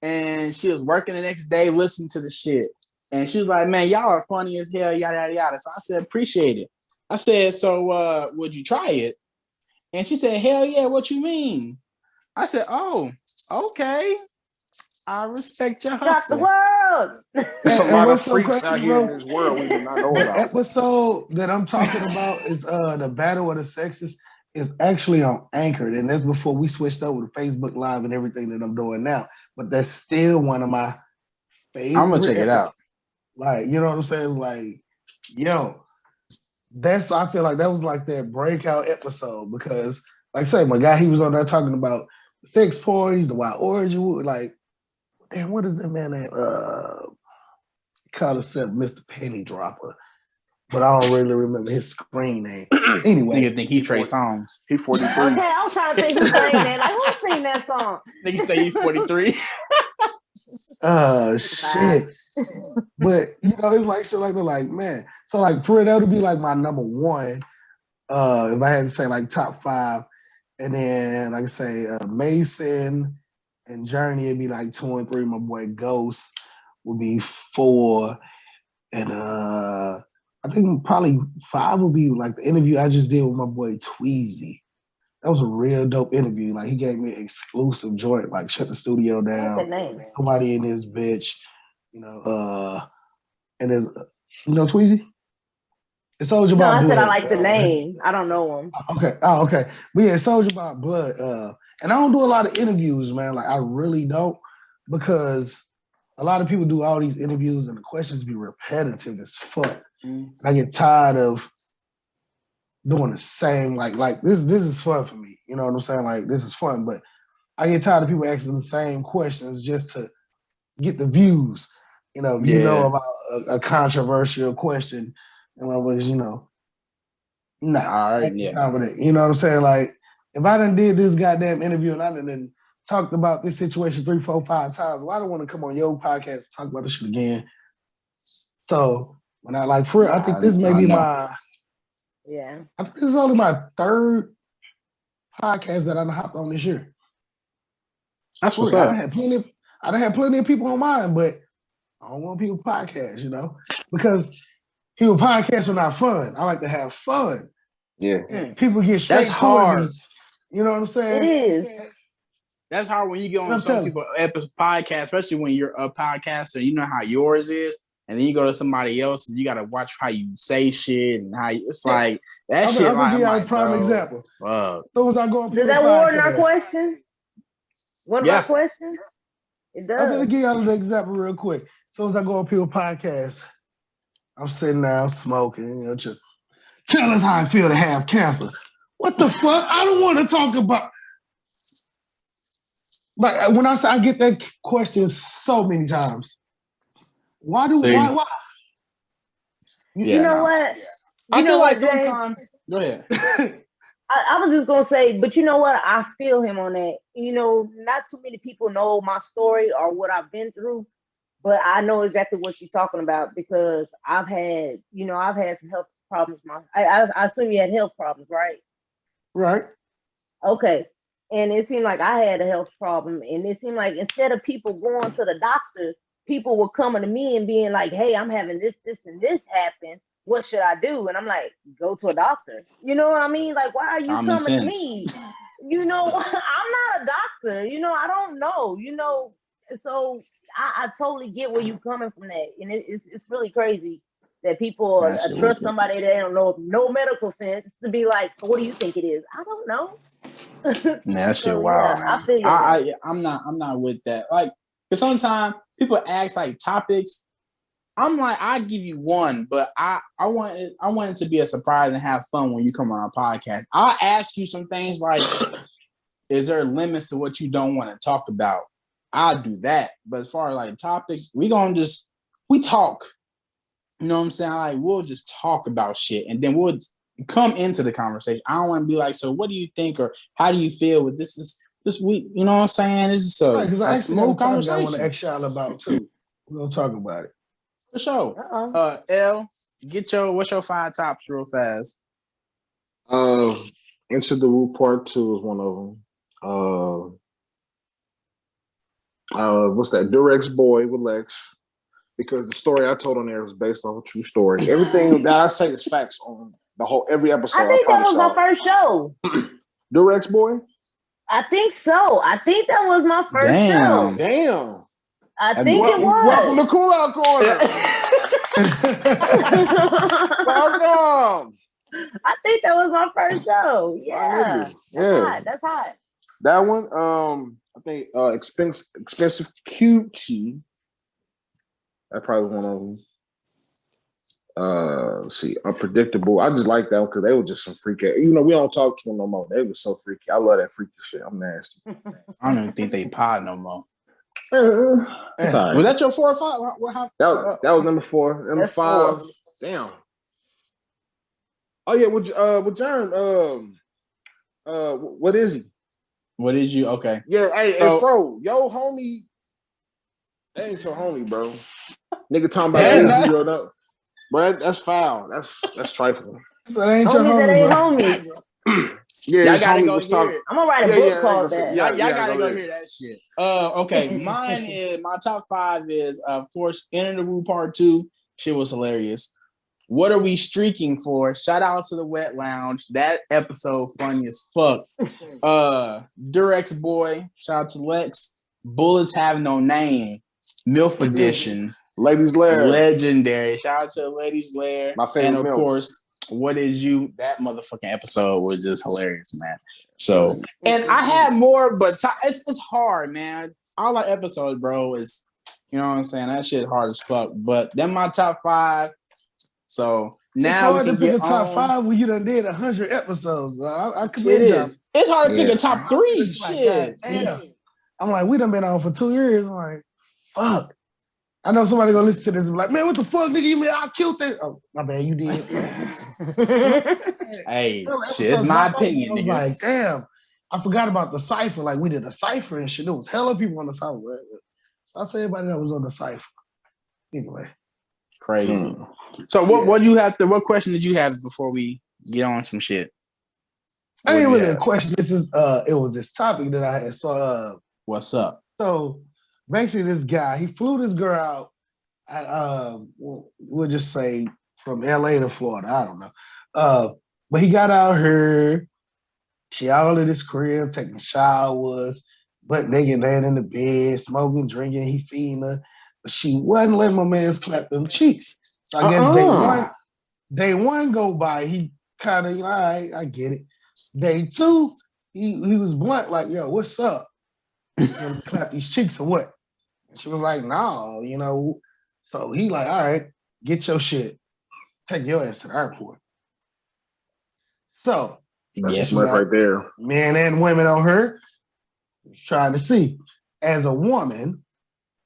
B: And she was working the next day, listening to the shit. And she was like, "Man, y'all are funny as hell, yada, yada, yada." So I said, "Appreciate it." I said, "So would you try it?" And she said, "Hell yeah, what you mean?" I said, "Oh, okay. I respect your hustle."
C: the world.
A: There's a lot of freaks out here in this world we do not know about.
D: The episode that I'm talking about is the Battle of the Sexes. Is actually on Anchored, and that's before we switched over to Facebook Live and everything that I'm doing now. But that's still one of my favorite.
B: I'm gonna check it out.
D: Like, you know what I'm saying? Like, I feel like that was like that breakout episode because, like I say, my guy, he was on there talking about sex parties, the wild origin, like And what is that man name? Called himself Mr. Penny Dropper, but I don't really remember his screen name. Anyway,
B: nigga think he Trey Songz.
A: He 43.
C: Okay, I was trying to think who sang that. Like, who sang that song?
B: Nigga say he 43.
D: Shit. But it's like shit like that. Like, man. So like for that would be like my number one. If I had to say like top 5, and then like I say Mason and Journey would be like 2 and 3. My boy Ghost would be 4, and I think probably 5 would be like the interview I just did with my boy Tweezy. That was a real dope interview. Like he gave me an exclusive joint. Like shut the studio down. Nobody in this bitch. And there's Tweezy. It's Soldier Bob Blood.
C: I said I like the name. I don't know him.
D: Okay. Oh, okay. But yeah, Soldier Bob Blood. And I don't do a lot of interviews, man. Like I really don't, because a lot of people do all these interviews and the questions be repetitive as fuck. I get tired of doing the same. Like this is fun for me. You know what I'm saying? Like this is fun, but I get tired of people asking the same questions just to get the views. If you know about a controversial question, and I was, all right, yeah. You know what I'm saying? Like, if I done did this goddamn interview and I done talked about this situation 3, 4, 5 times, well, I don't want to come on your podcast and talk about this shit again. So when I I think this may be my I think this is only my 3rd podcast that I hopped on this year.
B: That's what's up.
D: I done had plenty of people on mine, but I don't want people podcast, because people podcasts are not fun. I like to have fun.
A: Yeah.
D: People get straight. That's hard. You know what I'm saying?
C: It is.
B: That's hard when you get on some people podcast, especially when you're a podcaster. You know how yours is, and then you go to somebody else and you got to watch how you say shit and how it's like that shit.
D: I'm gonna give you a prime example. So as I go on,
C: does that warrant our question? What about question? It does.
D: I'm gonna give y'all an example real quick. So as I go on people's podcast, I'm sitting there, I'm smoking, tell us how I feel to have cancer. What the fuck? I don't want to talk about. Like when I get that question so many times. Why?
C: You know what?
B: I feel like sometimes. Go ahead.
C: I was just gonna say, but you know what? I feel him on that. Not too many people know my story or what I've been through, but I know exactly what you're talking about because I've had some health problems. I assume you had health problems, right?
D: Right.
C: Okay. And it seemed like I had a health problem, and it seemed like instead of people going to the doctors, people were coming to me and being like, "Hey, I'm having this, and this happen. What should I do?" And I'm like, "Go to a doctor." You know what I mean? Like, why are you coming to me? I'm not a doctor. I don't know. So I totally get where you're coming from that, and it's really crazy that people trust somebody that don't know no medical sense to be like, "So what do you think it is?" I don't know.
B: That shit wild. Yeah, I'm not with that. Like, because sometimes people ask like topics. I'm like, I give you one, but I want it to be a surprise and have fun when you come on our podcast. I'll ask you some things like, is there limits to what you don't want to talk about? I'll do that. But as far as like topics, we talk. You know what I'm saying? Like, we'll just talk about shit and then we'll come into the conversation. I don't want to be like, so what do you think or how do you feel with this week? You know what I'm saying? This is a smooth conversation.
D: I want to ask y'all about too. We're gonna talk about it.
B: For sure. L, what's your 5 tops real fast?
A: Into the Root Part 2 is one of them. What's that? Durex Boy with Lex. Because the story I told on there was based on a true story. Everything that I say is facts on every episode.
C: I think that was my first show.
A: Durex Boy?
C: I think so. I think that was my first show.
A: Damn.
C: I think it was.
A: Welcome to Cool Out Corner. Welcome.
C: I think that was my first show. Yeah. That's hot.
A: That one, I think Expensive Cutie. That's probably one of them. Let's see, Unpredictable. I just like that one because they were just some freaky. We don't talk to them no more. They were so freaky. I love that freaky shit. I'm nasty.
B: I don't even think they pod no more.
A: That's all right.
B: Was that your 4 or 5?
A: That was number 4. Number 5. 4. Damn. Oh yeah, with John. What is he?
B: What is you? Okay.
A: Yeah, hey, bro, yo, homie. That ain't your homie, bro. Nigga talking about Izzy or no. Bro, that's foul. That's trifling.
D: That ain't your
C: homie.
A: Yeah,
B: y'all gotta go hear it.
C: I'm gonna write a book called that.
B: Y'all gotta go hear that shit. Okay. Mine is my top 5 is of course Enter the Rue Part 2. Shit was hilarious. What are we streaking for? Shout out to the Wet Lounge. That episode funny as fuck. Durex Boy. Shout out to Lex. Bullets Have No Name. MILF Edition.
A: Ladies Lair.
B: Legendary. Shout out to Ladies Lair.
A: My favorite.
B: And of
A: MILF.
B: course, What Is You? That motherfucking episode was just hilarious, man. So, and I had more, but it's hard, man. All our episodes, bro, is, you know what I'm saying? That shit hard as fuck. But then my top 5. So now
D: it's hard
B: we can
D: to pick
B: get
D: a top
B: on.
D: 5 when you done did 100 episodes. I
B: It is. It's hard to pick a top 3. Shit.
D: Damn. I'm like, we done been on for 2 years. I'm like, fuck. I know somebody gonna listen to this and be like, man, what the fuck, nigga? You mean I killed that? Oh, my bad, you did.
B: Hey, shit, it's my opinion,
D: I was
B: nigga.
D: like, damn, I forgot about the cipher. Like, we did a cipher and shit. There was hella people on the cipher. I say everybody that was on the cipher. Anyway.
B: Crazy. So what question did you have before we get on some shit?
D: I ain't really a question. This is it was this topic that I had. So
B: what's up?
D: So basically this guy, he flew this girl out, we'll just say from LA to Florida. I don't know. But he got out here, she all in his crib, taking showers, butt naked, laying in the bed, smoking, drinking, he feeding her. But she wasn't letting my man's clap them cheeks. So I guess day one go by, he kind of, all right, I get it. Day 2, he was blunt, like, yo, what's up? You want to clap these cheeks or what? And she was like, no, you know. So he like, all right, get your shit. Take your ass to the airport. So
A: that's right there.
D: Men and women on her trying to see. As a woman,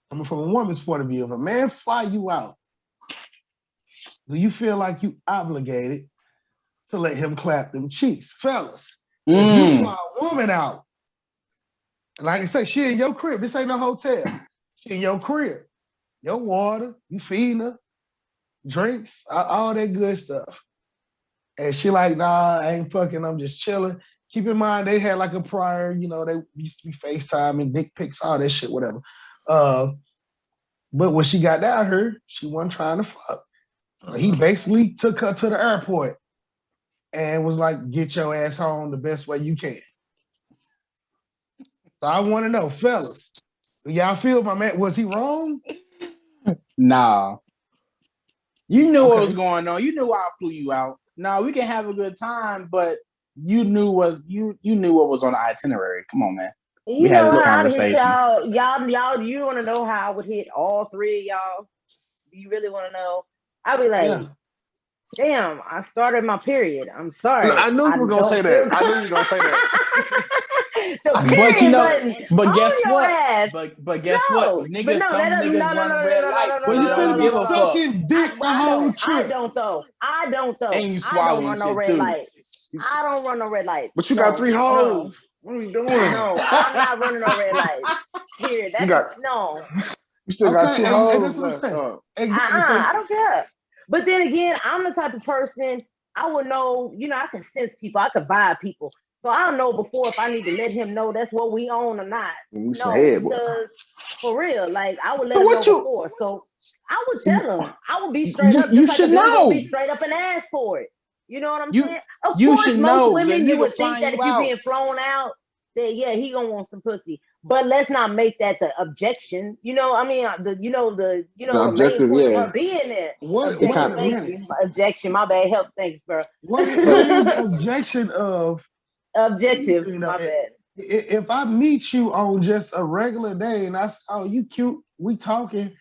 D: from a woman's point of view, if a man fly you out, do you feel like you obligated to let him clap them cheeks? Fellas, if you fly a woman out, and like I say, she in your crib. This ain't no hotel. She in your crib. Your water, you feeding her, drinks, all that good stuff. And she like, nah, I ain't fucking, I'm just chilling. Keep in mind, they had like a prior, you know, they used to be FaceTime and dick pics, all that shit, whatever. But when she got down here, she wasn't trying to fuck. So he basically took her to the airport and was like, get your ass home the best way you can. So I want to know, fellas, do y'all feel my man, was he wrong?
B: Nah. You knew what was going on. You knew why I flew you out. Nah, we can have a good time, but you knew you knew what was on the itinerary. Come on, man.
C: We had this conversation. Y'all, you want to know how I would hit all 3 of y'all? Do you really want to know? I'd be like, damn, I started my period. I'm sorry.
A: I knew you were going to say that. I knew you were going to say that.
B: But you know, but guess what? But guess what? Niggas, some niggas run red lights, so you don't give a fuck.
C: I don't though.
B: And you swallowing shit too.
C: I don't run no red lights.
A: But you got 3 hoes. What are you doing?
C: No, I'm not running no red lights. Here, no.
A: You still got 2 hoes left.
C: I don't care. But then again, I'm the type of person, I would know, you know, I can sense people, I can vibe people. So I'll know before if I need to let him know that's what we own or not. Because for real, like I would let him know before. So I would tell him. I would be straight up.
B: You should know.
C: Be straight up and ask for it. You know what I'm saying? Of
B: you
C: course,
B: should
C: most
B: know.
C: women you would think that if you're being flown out, that he gonna want some pussy. But let's not make that the objection. You know, I mean, the objective, the main point of being there. Objection, my bad. Help, thanks, bro.
D: What is the objection of?
C: Objective, my bad.
D: If I meet you on just a regular day and I say, oh, you cute, we talking,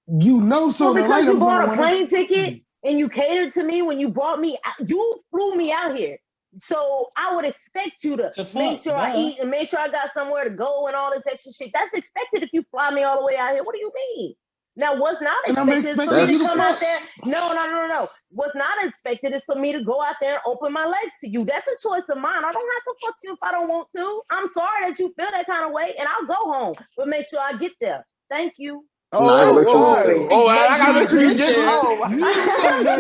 D: you know sooner or later.
C: Because you bought a plane ticket and you catered to me when you brought me out, you flew me out here. So I would expect you to make sure I eat and make sure I got somewhere to go and all this extra shit. That's expected if you fly me all the way out here. What do you mean? Now, what's not expected is for me to come out there. No. What's not expected is for me to go out there and open my legs to you. That's a choice of mine. I don't have to fuck you if I don't want to. I'm sorry that you feel that kind of way, and I'll go home, but make sure I get there. Thank you.
B: I
A: gotta make sure you get home.
C: I'm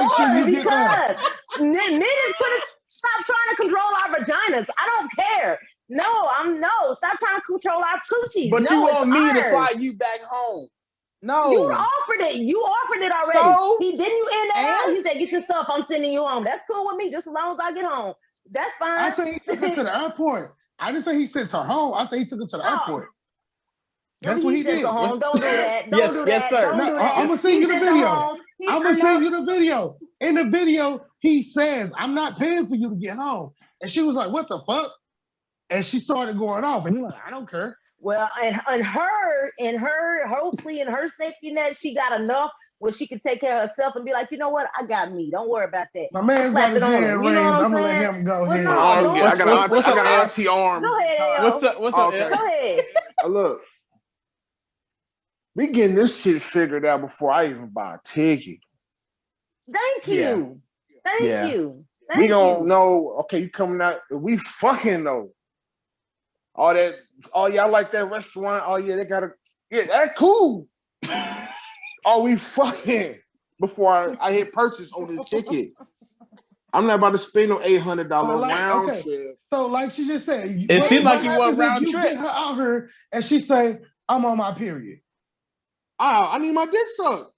C: sorry because niggas stop trying to control our vaginas. I don't care. Stop trying to control our coochies.
B: But you want me to fly you back home? No.
C: You offered it. You offered it already.
B: So?
C: Didn't you end that out? He said, get your stuff. I'm sending you home. That's cool with me, just as long as I get home. That's fine.
D: I say he took her to the airport. I didn't say he sent her home. I say he took her to the airport. That's what he did.
C: Don't do that.
B: Yes, sir.
C: I'm
D: gonna send you the video. I'm gonna send you the video. In the video, he says, "I'm not paying for you to get home," and she was like, "What the fuck?" And she started going off, and he was like, "I don't care."
C: Well, hopefully in her safety net, she got enough where she could take care of herself and be like, you know what, I got me. Don't worry about that.
D: My man's got his hand raised. I'm gonna let him go ahead.
A: I got an auntie arm.
C: Go ahead.
B: What's up?
C: Go ahead.
A: Look. We getting this shit figured out before I even buy a ticket.
C: Thank you. Thank you.
A: We don't know. Okay, you coming out? We fucking know. All that. Oh yeah, I like that restaurant. Oh yeah, they got a. Yeah, that's cool. Are we fucking before I hit purchase on this ticket? I'm not about to spend no $800 round trip.
D: So like she just said,
B: it seemed like you want round trip.
D: Get her out here and she say, "I'm on my period."
A: I need my dick sucked.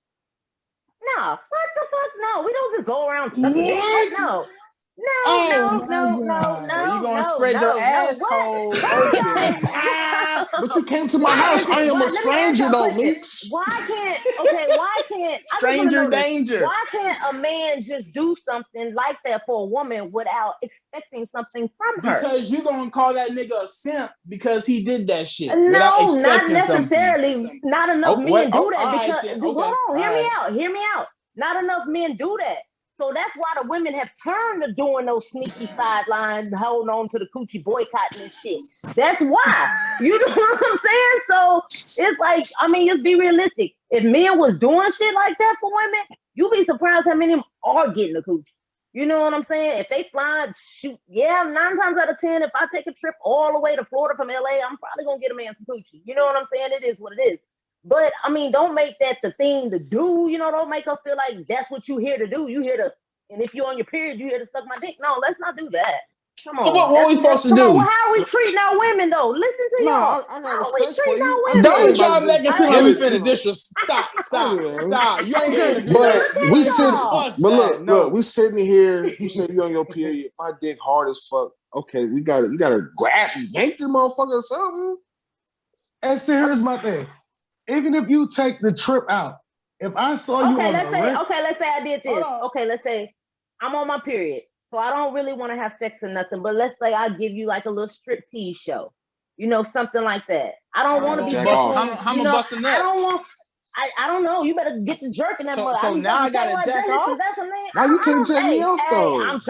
C: No, what the fuck? No, we don't just go around sucking dick. No. No.
B: You gonna spread your asshole open?
A: But you came to my house. I am a stranger, though, Meeks.
C: Why can't
B: stranger danger?
C: Why can't a man just do something like that for a woman without expecting something from her?
B: Because you gonna call that nigga a simp because he did that shit.
C: No, not necessarily.
B: Something.
C: Not enough men do that.
B: Because
C: hold on, hear me out. Not enough men do that. So that's why the women have turned to doing those sneaky sidelines, holding on to the coochie, boycotting and shit. That's why. You know what I'm saying? So it's like, I mean, just be realistic. If men was doing shit like that for women, you'd be surprised how many of them are getting a coochie. You know what I'm saying? If they fly, shoot, 9 times out of 10, if I take a trip all the way to Florida from LA, I'm probably gonna get a man some coochie. You know what I'm saying? It is what it is. But I mean, don't make that the thing to do. You know, don't make us feel like that's what you here to do. You here to, and if you're on your period, you here to suck my dick. No, let's not do that. Come on.
B: What are we supposed to do?
C: How are we treating our women though? Listen to y'all.
A: I got respect for you.
B: Don't be trying to make it seem like we finna dish. Stop. You ain't
A: But we sitting. Look, we sitting here. You said you on your period. My dick hard as fuck. Okay, you gotta yank the motherfucker or something.
D: And so here's my thing. Even if you take the trip out, if I saw you on
C: let's say I did this. Okay, let's say I'm on my period. So I don't really want to have sex or nothing, but let's say I give you like a little striptease show. You know, something like that. I don't want to be busting.
B: I'm a busting nut.
C: I don't know. You better get to jerking that mother.
B: So now I gotta jack off?
A: Why you can't jack me off though?
C: I'm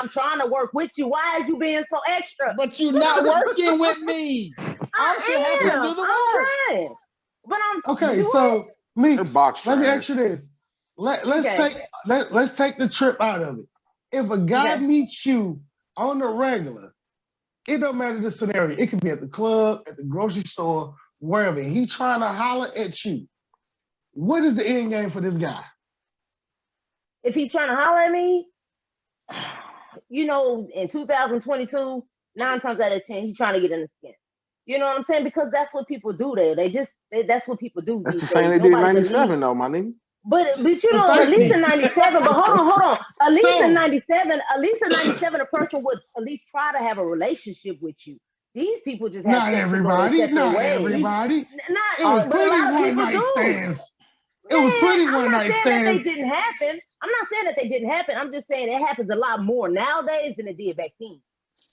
C: trying to work with you. Why is you being so extra?
B: But you not working with me. I'm still having to do the work.
C: But
D: so me, let me ask you this. Let's take the trip out of it. If a guy meets you on the regular, it don't matter the scenario. It could be at the club, at the grocery store, wherever. He trying to holler at you. What is the end game for this guy?
C: If he's trying to holler at me, you know, in 2022, 9 times out of 10, he's trying to get in the skin. You know what I'm saying? Because that's what people do there. That's what people do.
A: That's the same they did in 97 though, my nigga.
C: But you know, at least in 97, but hold on. At least in 97, a person would at least try to have a relationship with you. These people just have
D: not everybody. It was plenty one night stands. It was plenty one night stands.
C: They didn't happen. I'm not saying that they didn't happen. I'm just saying it happens a lot more nowadays than it did back then.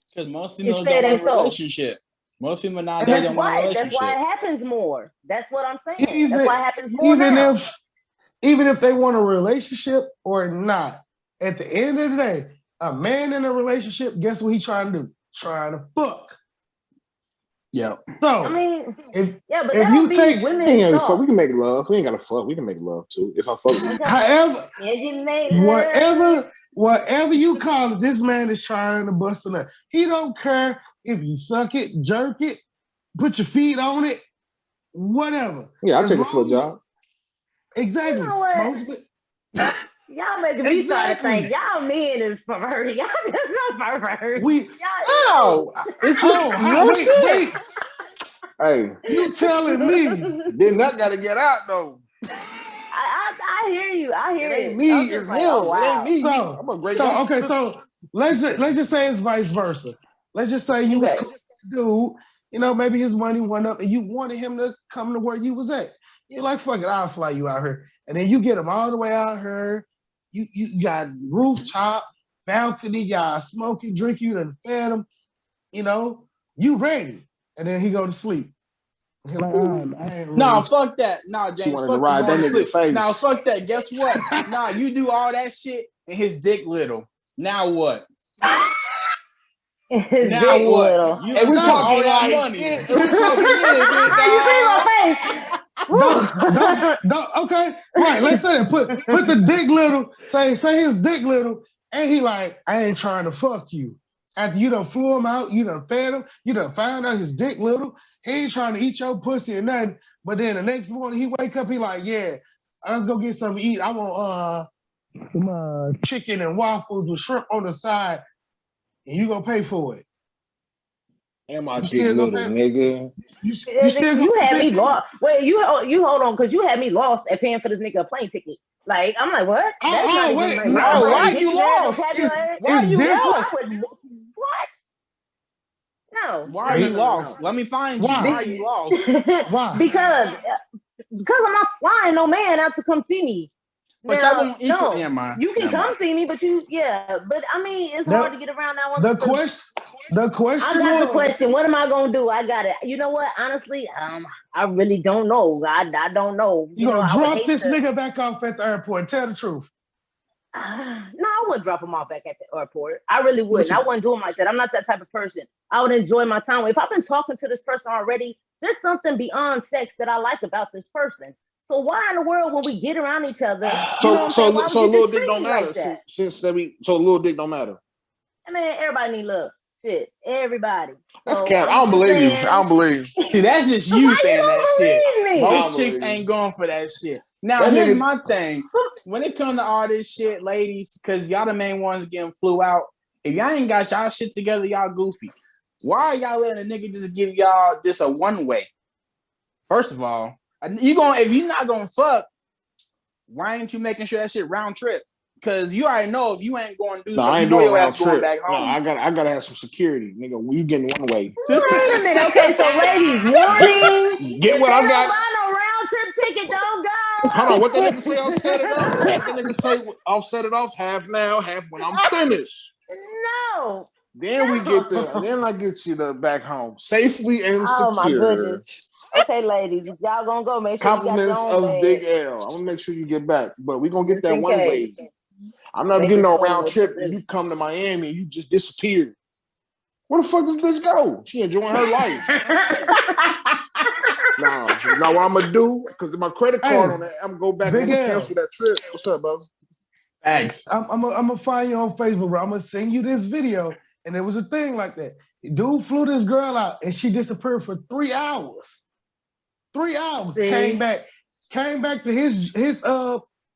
B: Because most people don't want a relationship. Most people nowadays don't want a relationship.
C: That's why it happens more. That's what I'm saying. That's why it happens more
D: even if they want a relationship or not, at the end of the day, A man in a relationship, guess what he trying to do? Trying to fuck.
B: Yeah.
D: So
C: I mean,
D: if
C: but
D: if you take
C: women
A: we can make love. We ain't gotta fuck. We can make love too. If I fuck with you.
D: However,
C: whatever
D: whatever you call it, this man is trying to bust a nut. He don't care if you suck it, jerk it, put your feet on it, whatever.
A: Yeah, I'll take a foot job.
D: Exactly.
C: You know what? Y'all making me start to think y'all men is perverted. Y'all just not perverted.
B: It's just real shit.
A: Hey,
D: you telling me?
A: Then that got to get out though.
C: I hear you. I hear
A: it. Ain't
C: you.
A: me, it's
C: like,
A: him.
C: Oh, wow.
A: It ain't me.
D: So,
A: I'm a great guy.
D: Okay, so let's just say it's vice versa. Let's just say you was cool with a dude, you know, maybe his money went up and you wanted him to come to where you was at. You're like, fuck it, I'll fly you out here. And then you get him all the way out here. You got rooftop, balcony, y'all smoking, drinking, you done fed him, you know, you ready. And then he go to sleep. He like,
B: No, fuck that. No, James,
A: wanted
B: fuck
A: to ride that nigga face.
B: No, fuck that. Guess what? Nah, you do all that shit and his dick little. Now what?
C: His
B: now
C: dick
B: what?
C: little.
B: You and we talking all that money. And we talking
D: don't, okay, right. Let's say that. Put the dick little. Say his dick little, and he like, I ain't trying to fuck you. After you done flew him out, you done fed him, you done found out his dick little. He ain't trying to eat your pussy or nothing. But then the next morning he wake up, he like, yeah, let's go get something to eat. I want some chicken and waffles with shrimp on the side, and you gonna pay for it.
A: And my dick little, nigga.
C: You had me lost. Wait, you hold on, because you had me lost at paying for this nigga a plane ticket. Like, I'm like, what?
B: Why you lost? Why you lost?
C: What? No.
B: Why are you lost? Let me find you. Why are you lost?
D: Why?
C: Because I'm not flying no man out to come see me.
B: But
C: now,
B: won't equal.
C: You can come see me, but but I mean, it's hard to get around now.
D: The question.
C: I got the question. What am I gonna do? I got it. You know what? Honestly, I really don't know. I don't know.
D: You gonna drop this nigga back off at the airport? Tell the truth.
C: No, I wouldn't drop him off back at the airport. I really wouldn't. I wouldn't do him like that. I'm not that type of person. I would enjoy my time. If I've been talking to this person already, there's something beyond sex that I like about this person. So why in the world when we get around each other?
A: So little dick don't matter. So little dick don't matter.
C: I mean, everybody need love. Shit, everybody.
A: That's cap. I don't believe you. I don't believe.
B: See, that's just you saying that shit. Most chicks ain't going for that shit. Now, here's my thing. When it comes to all this shit, ladies, because y'all the main ones getting flew out, if y'all ain't got y'all shit together, y'all goofy. Why are y'all letting a nigga just give y'all just a one way? First of all, if you're not gonna fuck, why ain't you making sure that shit round trip? Because you already know if you ain't going to do something, you know your ass going back home.
A: No, I gotta have some security, nigga. When you getting one way.
C: Wait a minute, okay, so ladies, warning.
A: Get what I got.
C: Buy no round trip ticket, don't go.
A: Hold on, what that nigga say? I'll set it up. What that nigga say? I'll set it off half now, half when I'm finished.
C: No.
A: Then we get there. Then I get you back home safely and secure.
C: Oh my goodness. Okay, ladies, if y'all gonna go, make sure
A: compliments
C: you got
A: of Big L. I'm gonna make sure you get back, but we gonna get that one way. I'm not getting no round trip. And you come to Miami and you just disappear. Where the fuck does this bitch go? She enjoying her life. No, you know what I'm gonna do? Because my credit card on that, I'm gonna go back and cancel that trip. What's up, bro?
B: Thanks.
D: I'm gonna find you on Facebook, bro. I'm gonna send you this video, and there was a thing like that. Dude flew this girl out, and she disappeared for 3 hours. 3 hours.
C: See?
D: Came back to his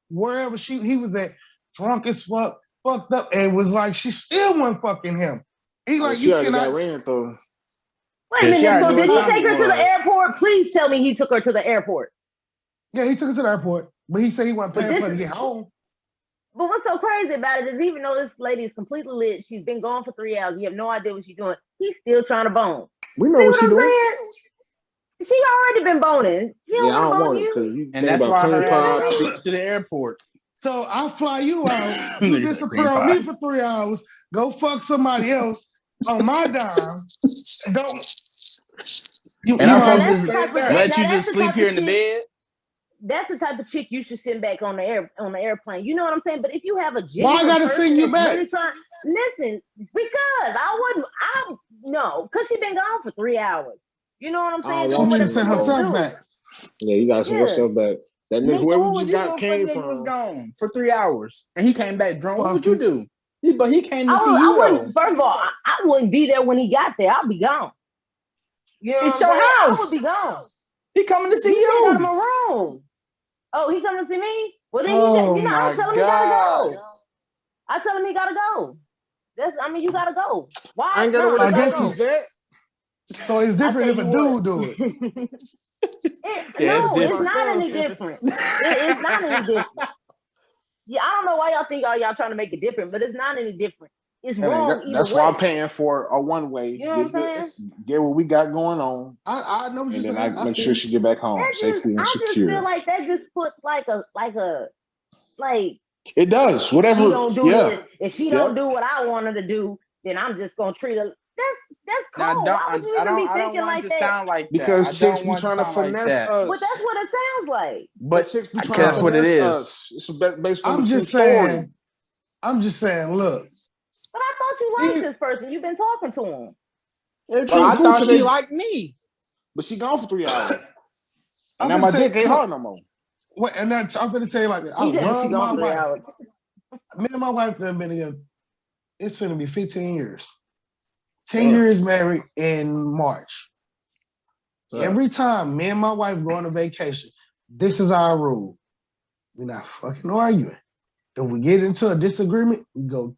D: wherever he was at, drunk as fuck, fucked up, and was like, she still wasn't fucking him. He like,
A: she already got ran though.
C: Wait a minute, so did he take her to the airport? Please tell me he took her to the airport.
D: Yeah, he took her to the airport, but he said he wasn't paying for her to get home.
C: But what's so crazy about it is even though this lady is completely lit, she's been gone for 3 hours, you have no idea what she's doing, he's still trying to bone.
A: We know what she's doing.
C: She already been boning.
A: I don't want it because you
B: and that's why her to the airport.
D: So I'll fly you out. You disappear on me for 3 hours. Go fuck somebody else on my dime. Don't.
B: I'm supposed to let you just sleep here in the bed?
C: that's the type of chick you should send back on the airplane. You know what I'm saying? But if you have a
D: Why I
C: genuine
D: gotta
C: person
D: send you
C: that's
D: back?
C: really trying, listen, because because she been gone for 3 hours. You know what I'm saying?
A: I
D: She
A: want
D: need to
A: you
D: send
A: to
D: herself
A: know.
D: back.
A: Yeah, you gotta send yourself back. That nigga,
B: Nick, so
A: whoever
B: what
A: you
B: would
A: just
B: you
A: got
B: do if
A: came
B: a nigga was
A: from.
B: gone for 3 hours and he came back drunk? What would you
D: Fuck
B: do? But he came to see
C: I
B: you though.
C: wouldn't. First of all, I wouldn't be there when he got there. I'll be gone. You know
B: It's
C: what I'm
B: your
C: saying? I would
B: house.
C: be gone.
B: He coming to see
C: He
B: you.
C: got him a room. Oh, he coming to see me? Well, then
B: Oh
C: I'll
B: my
C: tell him he
B: God.
C: gotta go. I tell him he gotta go. You gotta go. Why?
A: I ain't got no
D: I guess
A: relations, vet.
D: So it's different if a dude do it.
C: It's not any different. It's not any different. Yeah, I don't know why y'all think y'all trying to make it different, but it's not any different. It's wrong either
A: That's
C: way.
A: why I'm paying for a one way.
C: You know what I'm saying?
A: Get what we got going on,
D: I know what
A: and
D: you're
A: then
D: saying.
A: I make sure she get back home safely and
C: I just
A: secure.
C: feel like that just puts like
A: It does.
C: she
A: Whatever.
C: don't do this. If she don't do what I want her to do, then I'm just gonna treat her. That's cold. Why would you even be thinking like that?
B: Sound like that.
A: Because chicks be
B: want
A: trying to
B: sound
A: finesse
B: like
A: us.
C: But that's what it sounds like.
B: But
A: chicks be
B: I
A: trying
B: guess
A: to
B: what it
A: finesse
B: is.
A: us. It's based on
D: I'm
A: the
D: just
A: true
D: saying.
A: story.
D: I'm just saying. Look.
C: But I thought you liked this person. You've been talking to him.
B: I thought she liked me.
A: But she gone for 3 hours.
D: I'm
A: now my
D: gonna
A: dick ain't hard no more.
D: Wait, and that's, I'm gonna say like this. I
C: He said she
D: love
C: gone
D: my
C: for 3
D: wife.
C: hours.
D: Me and my wife have been together. It's finna be 15 years. 10 years married in March. Every time me and my wife go on a vacation, this is our rule. We're not fucking arguing. If we get into a disagreement, we go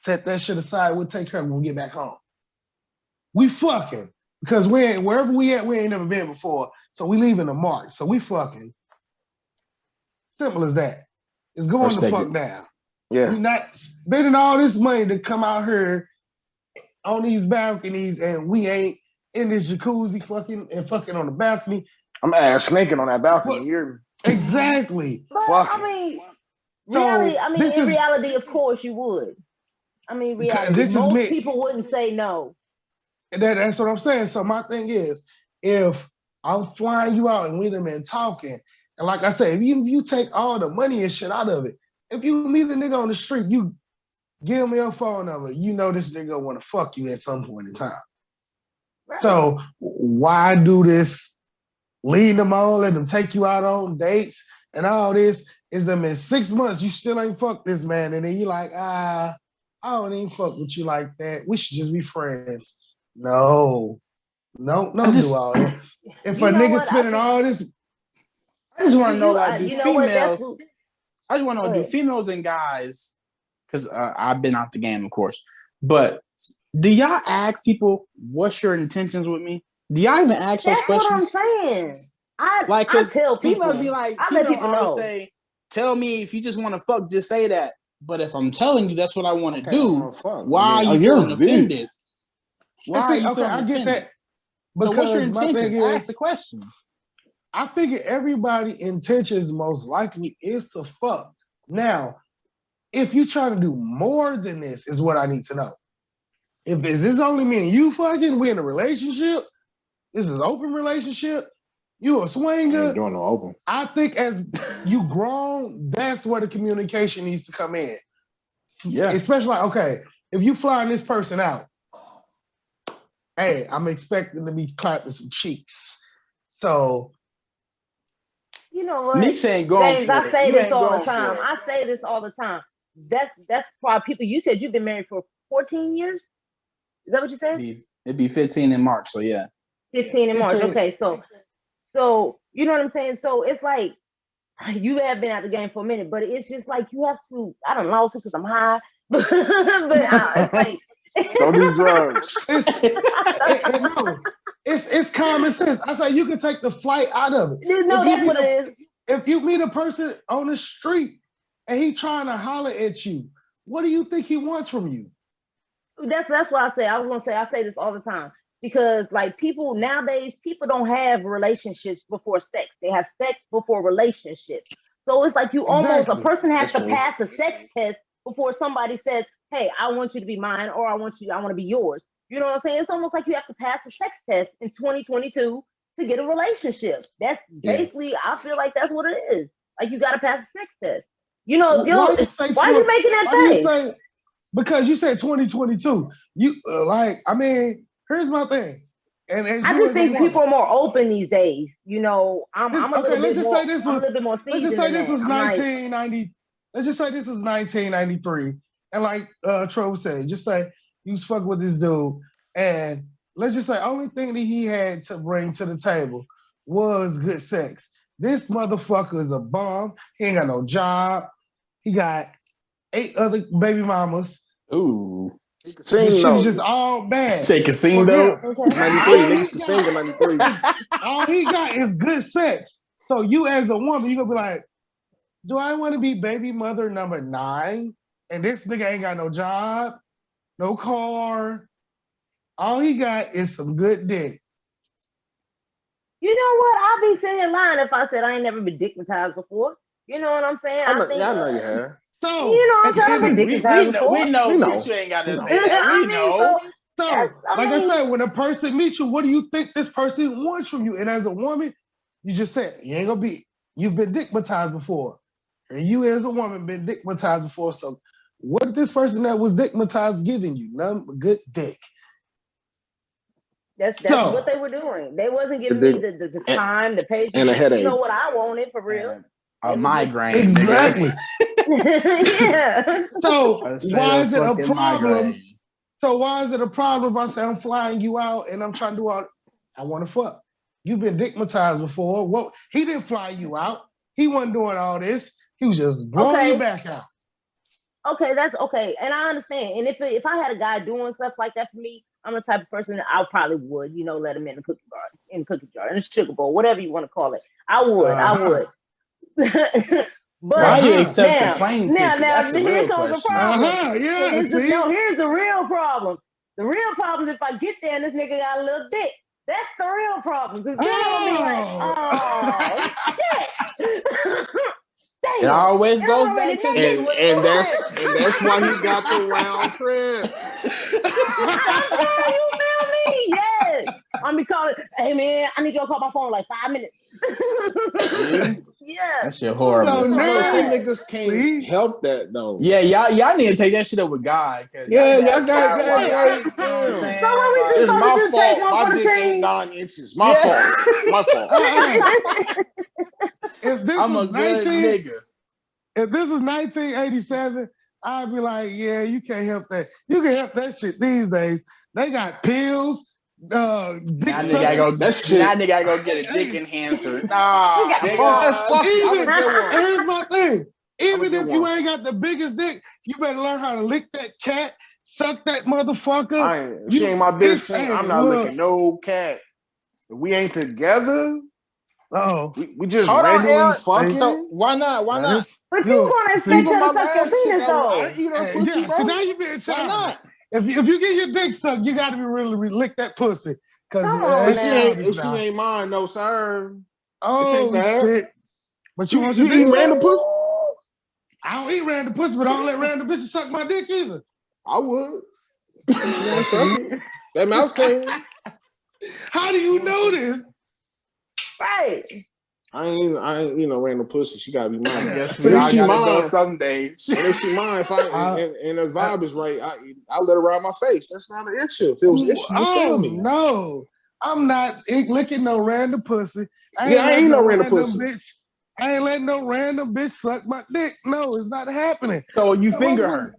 D: set that shit aside. We'll take care of it when we get back home. We fucking. Because wherever we at, we ain't never been before. So we leaving in March. So we fucking. Simple as that. It's going the fuck down.
A: Yeah.
D: We're not spending all this money to come out here on these balconies and we ain't in this jacuzzi fucking on the balcony.
A: I'm ass snaking on that balcony.
D: Exactly.
C: But I mean, in reality, of course you would. I mean, reality, most people wouldn't say no.
D: That's what I'm saying. So my thing is, if I'm flying you out and we done been talking, and like I said, if you take all the money and shit out of it, if you meet a nigga on the street, you give me your phone number, you know this nigga want to fuck you at some point in time. Right. So why do this? Lead them on, let them take you out on dates and all this. Is them in 6 months, you still ain't fuck this man. And then you like, I don't even fuck with you like that. We should just be friends. No, do all that. If a nigga spending all this,
B: I just want to know, like, do females? I just want to know, do females and guys? Because I've been out the game, of course. But do y'all ask people what's your intentions with me? Do y'all even ask those questions?
C: That's what I'm saying. I tell people.
B: Females be like,
C: I let people know.
B: Say, tell me if you just want to fuck, just say that. But if I'm telling you that's what I want to do, why are you feeling offended? Why are you feeling offended? I get that. So what's your intentions? Ask the question.
D: I figure everybody's intentions most likely is to fuck. Now, if you try to do more than this, is what I need to know. If this only me and you fucking, we in a relationship, this is an open relationship, you a swinger.
A: I ain't doing no open.
D: I think as you grown, that's where the communication needs to come in.
B: Yeah.
D: Especially like, okay, if you flying this person out, hey, I'm expecting to be clapping some cheeks. So
C: you know what?
B: Nick's ain't going
C: James,
B: for
C: I
B: it.
C: say
B: You
C: this all the
B: going
C: time. I say this all the time. That's why people. You said you've been married for 14 years. Is that what you said?
B: It'd be 15 in March. So yeah.
C: 15 in March. Okay, so you know what I'm saying. So it's like you have been out the game for a minute, but it's just like you have to. I don't know, because I'm high, but it's like
A: don't do drugs.
D: It's common sense. I say you can take the flight out of it.
C: No, that's what it is.
D: If you meet a person on the street and he trying to holler at you, what do you think he wants from you?
C: That's what I say. I say this all the time. Because like people nowadays, people don't have relationships before sex. They have sex before relationships. So it's like a person has to pass a sex test before somebody says, hey, I want you to be mine, or I want to be yours. You know what I'm saying? It's almost like you have to pass a sex test in 2022 to get a relationship. That's basically, I feel like that's what it is. Like you got to pass a sex test. You know, why are you making that face?
D: Because you said 2022. You here's my thing. And
C: I just think people are more open these days. You know, I'm a little bit more seasoned.
D: Let's just say this was 1990. Let's just say this was 1993. And like Trove said, just say you was fucking with this dude. And let's just say only thing that he had to bring to the table was good sex. This motherfucker is a bum. He ain't got no job. He got 8 other baby mamas.
A: Ooh.
D: This shit's just all bad.
B: Say casino.
A: 93. Niggas can sing in 93.
D: All he got is good sex. So you as a woman, you're going to be like, do I want to be baby mother number 9? And this nigga ain't got no job, no car. All he got is some good dick.
C: You know what? I'd be sitting in line if I said I ain't never been dickmatized before. You know what I'm saying?
A: I know you have.
D: So,
C: you know what I'm saying? I've been dickmatized before.
B: We know. You ain't got to say that. We know.
D: So, like I said, when a person meets you, what do you think this person wants from you? And as a woman, you just said, you've been dickmatized before. And you as a woman been dickmatized before. So what did this person that was dickmatized giving you? None but good dick.
C: That's what they were doing. They wasn't giving me the time, the patience,
A: and a headache.
C: You know what I wanted for real?
B: A migraine.
D: Exactly.
C: Yeah.
D: So why is it a problem?
B: Migraine.
D: So why is it a problem if I say I'm flying you out and I'm trying to do all I want to fuck? You've been dickmatized before. Well, he didn't fly you out. He wasn't doing all this. He was just blowing you back out.
C: Okay, that's okay. And I understand. And if I had a guy doing stuff like that for me, I'm the type of person that I probably would, let him in the cookie jar, in the sugar bowl, whatever you want to call it. I would. But
B: why you accept the plane ticket?
C: That's the real question. The problem.
D: Here's
C: the real problem. The real problem is if I get there and this nigga got a little dick. That's the real problem. Because then I'll be like, oh, shit. Damn.
B: It always goes back to
A: and that's why he got the round trip.
C: You feel me? Yes. I'm be calling, hey man, I need you to call my phone in like 5 minutes. Yeah.
B: That shit horrible.
A: Some niggas can't help that though.
B: Yeah, y'all need to take that shit up with God.
A: Yeah, y'all got that. It's my fault. My dick ain't 9 inches. My fault. My fault.
B: I'm a good nigga.
D: If this was 1987, I'd be like, yeah, you can't help that. You can help that shit these days. They got pills.
B: Now nigga gotta go get a dick enhancer. Nah,
D: here's my thing. Even if you ain't got the biggest dick, you better learn how to lick that cat, suck that motherfucker.
A: She ain't my bitch. I'm not licking no cat. If we ain't together, we just regularly fucking.
B: So why not?
C: But you want to expect her to suck your penis though?
A: I eat her pussy, bro.
D: So now you being childish.
B: Why not?
D: If you get your dick sucked, you got to be really lick that pussy.
A: If she ain't mine, no sir.
D: Oh shit! But you want your
A: eat random pussy?
D: I don't eat random pussy, but I don't let random bitches suck my dick either.
A: I would. That mouth clean.
D: How do you know this?
C: Right.
A: I ain't random pussy. She gotta be mine.
B: I guess we all gotta go someday.
A: And if she mine, and the vibe is right, I let her ride my face. That's not an issue. If it was an issue, you feel me?
D: No, I'm not licking no random pussy.
A: I ain't no random pussy.
D: Bitch. I ain't letting no random bitch suck my dick. No, it's not happening.
B: So you finger her.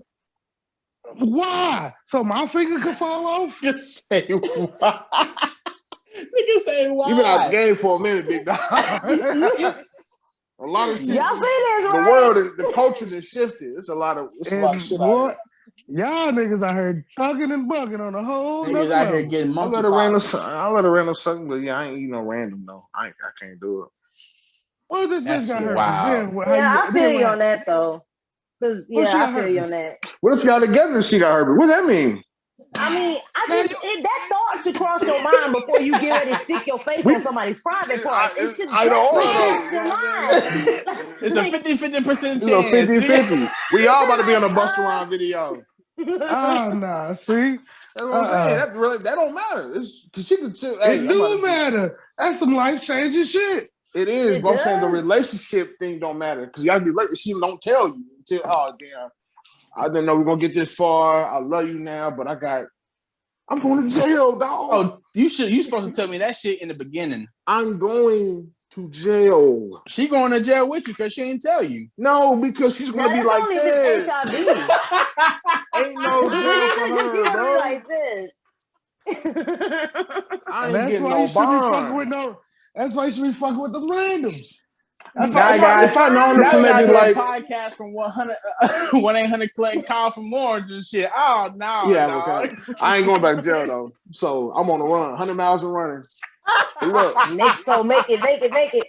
D: Why? So my finger could fall off?
B: Just say why. Nigga say why?
A: You been out the game for a minute, big dog. A lot of shit.
C: Y'all see this, right?
A: The world, the culture has shifted. It's a lot of shit out here.
D: Y'all niggas out here thugging and bugging on the whole.
B: Niggas out here getting monkey.
A: I let a random suck, but I ain't eating no random though. I can't do it.
D: What this bitch got her?
B: Wow.
C: I feel you on that though. I feel you on that.
A: What if y'all together and she got herpes? What that mean?
C: I mean, that thought should cross your mind before you get ready to stick your face on somebody's private part. It should cross your mind.
B: It's a 50% chance.
A: It's a 50-50. We all about to be on a Busta Rhymes video.
D: Oh, nah. See?
A: That's what I'm saying. That don't matter. Because she could chill. Hey,
D: it do matter. That's some life-changing shit.
A: It is,
C: It
A: but I'm saying the
C: does.
A: relationship thing don't matter. Because y'all be late. She don't tell you until, oh, damn. I didn't know we're going to get this far. I love you now, but I'm going to jail, dog.
B: Oh, you supposed to tell me that shit in the beginning.
A: I'm going to jail.
B: She going to jail with you because she didn't tell you.
A: No, because she's going to be like this.
C: HIV.
A: Ain't no jail for her, bro.
C: Like this.
A: I ain't getting no bond.
D: That's why you should be fucking with the randoms.
A: If I known her from maybe like
B: podcast from 1-800 collect call for more and shit. Oh no,
A: yeah, okay. I ain't going back to jail though. So I'm on the run, 100 miles of running. Look,
C: make it.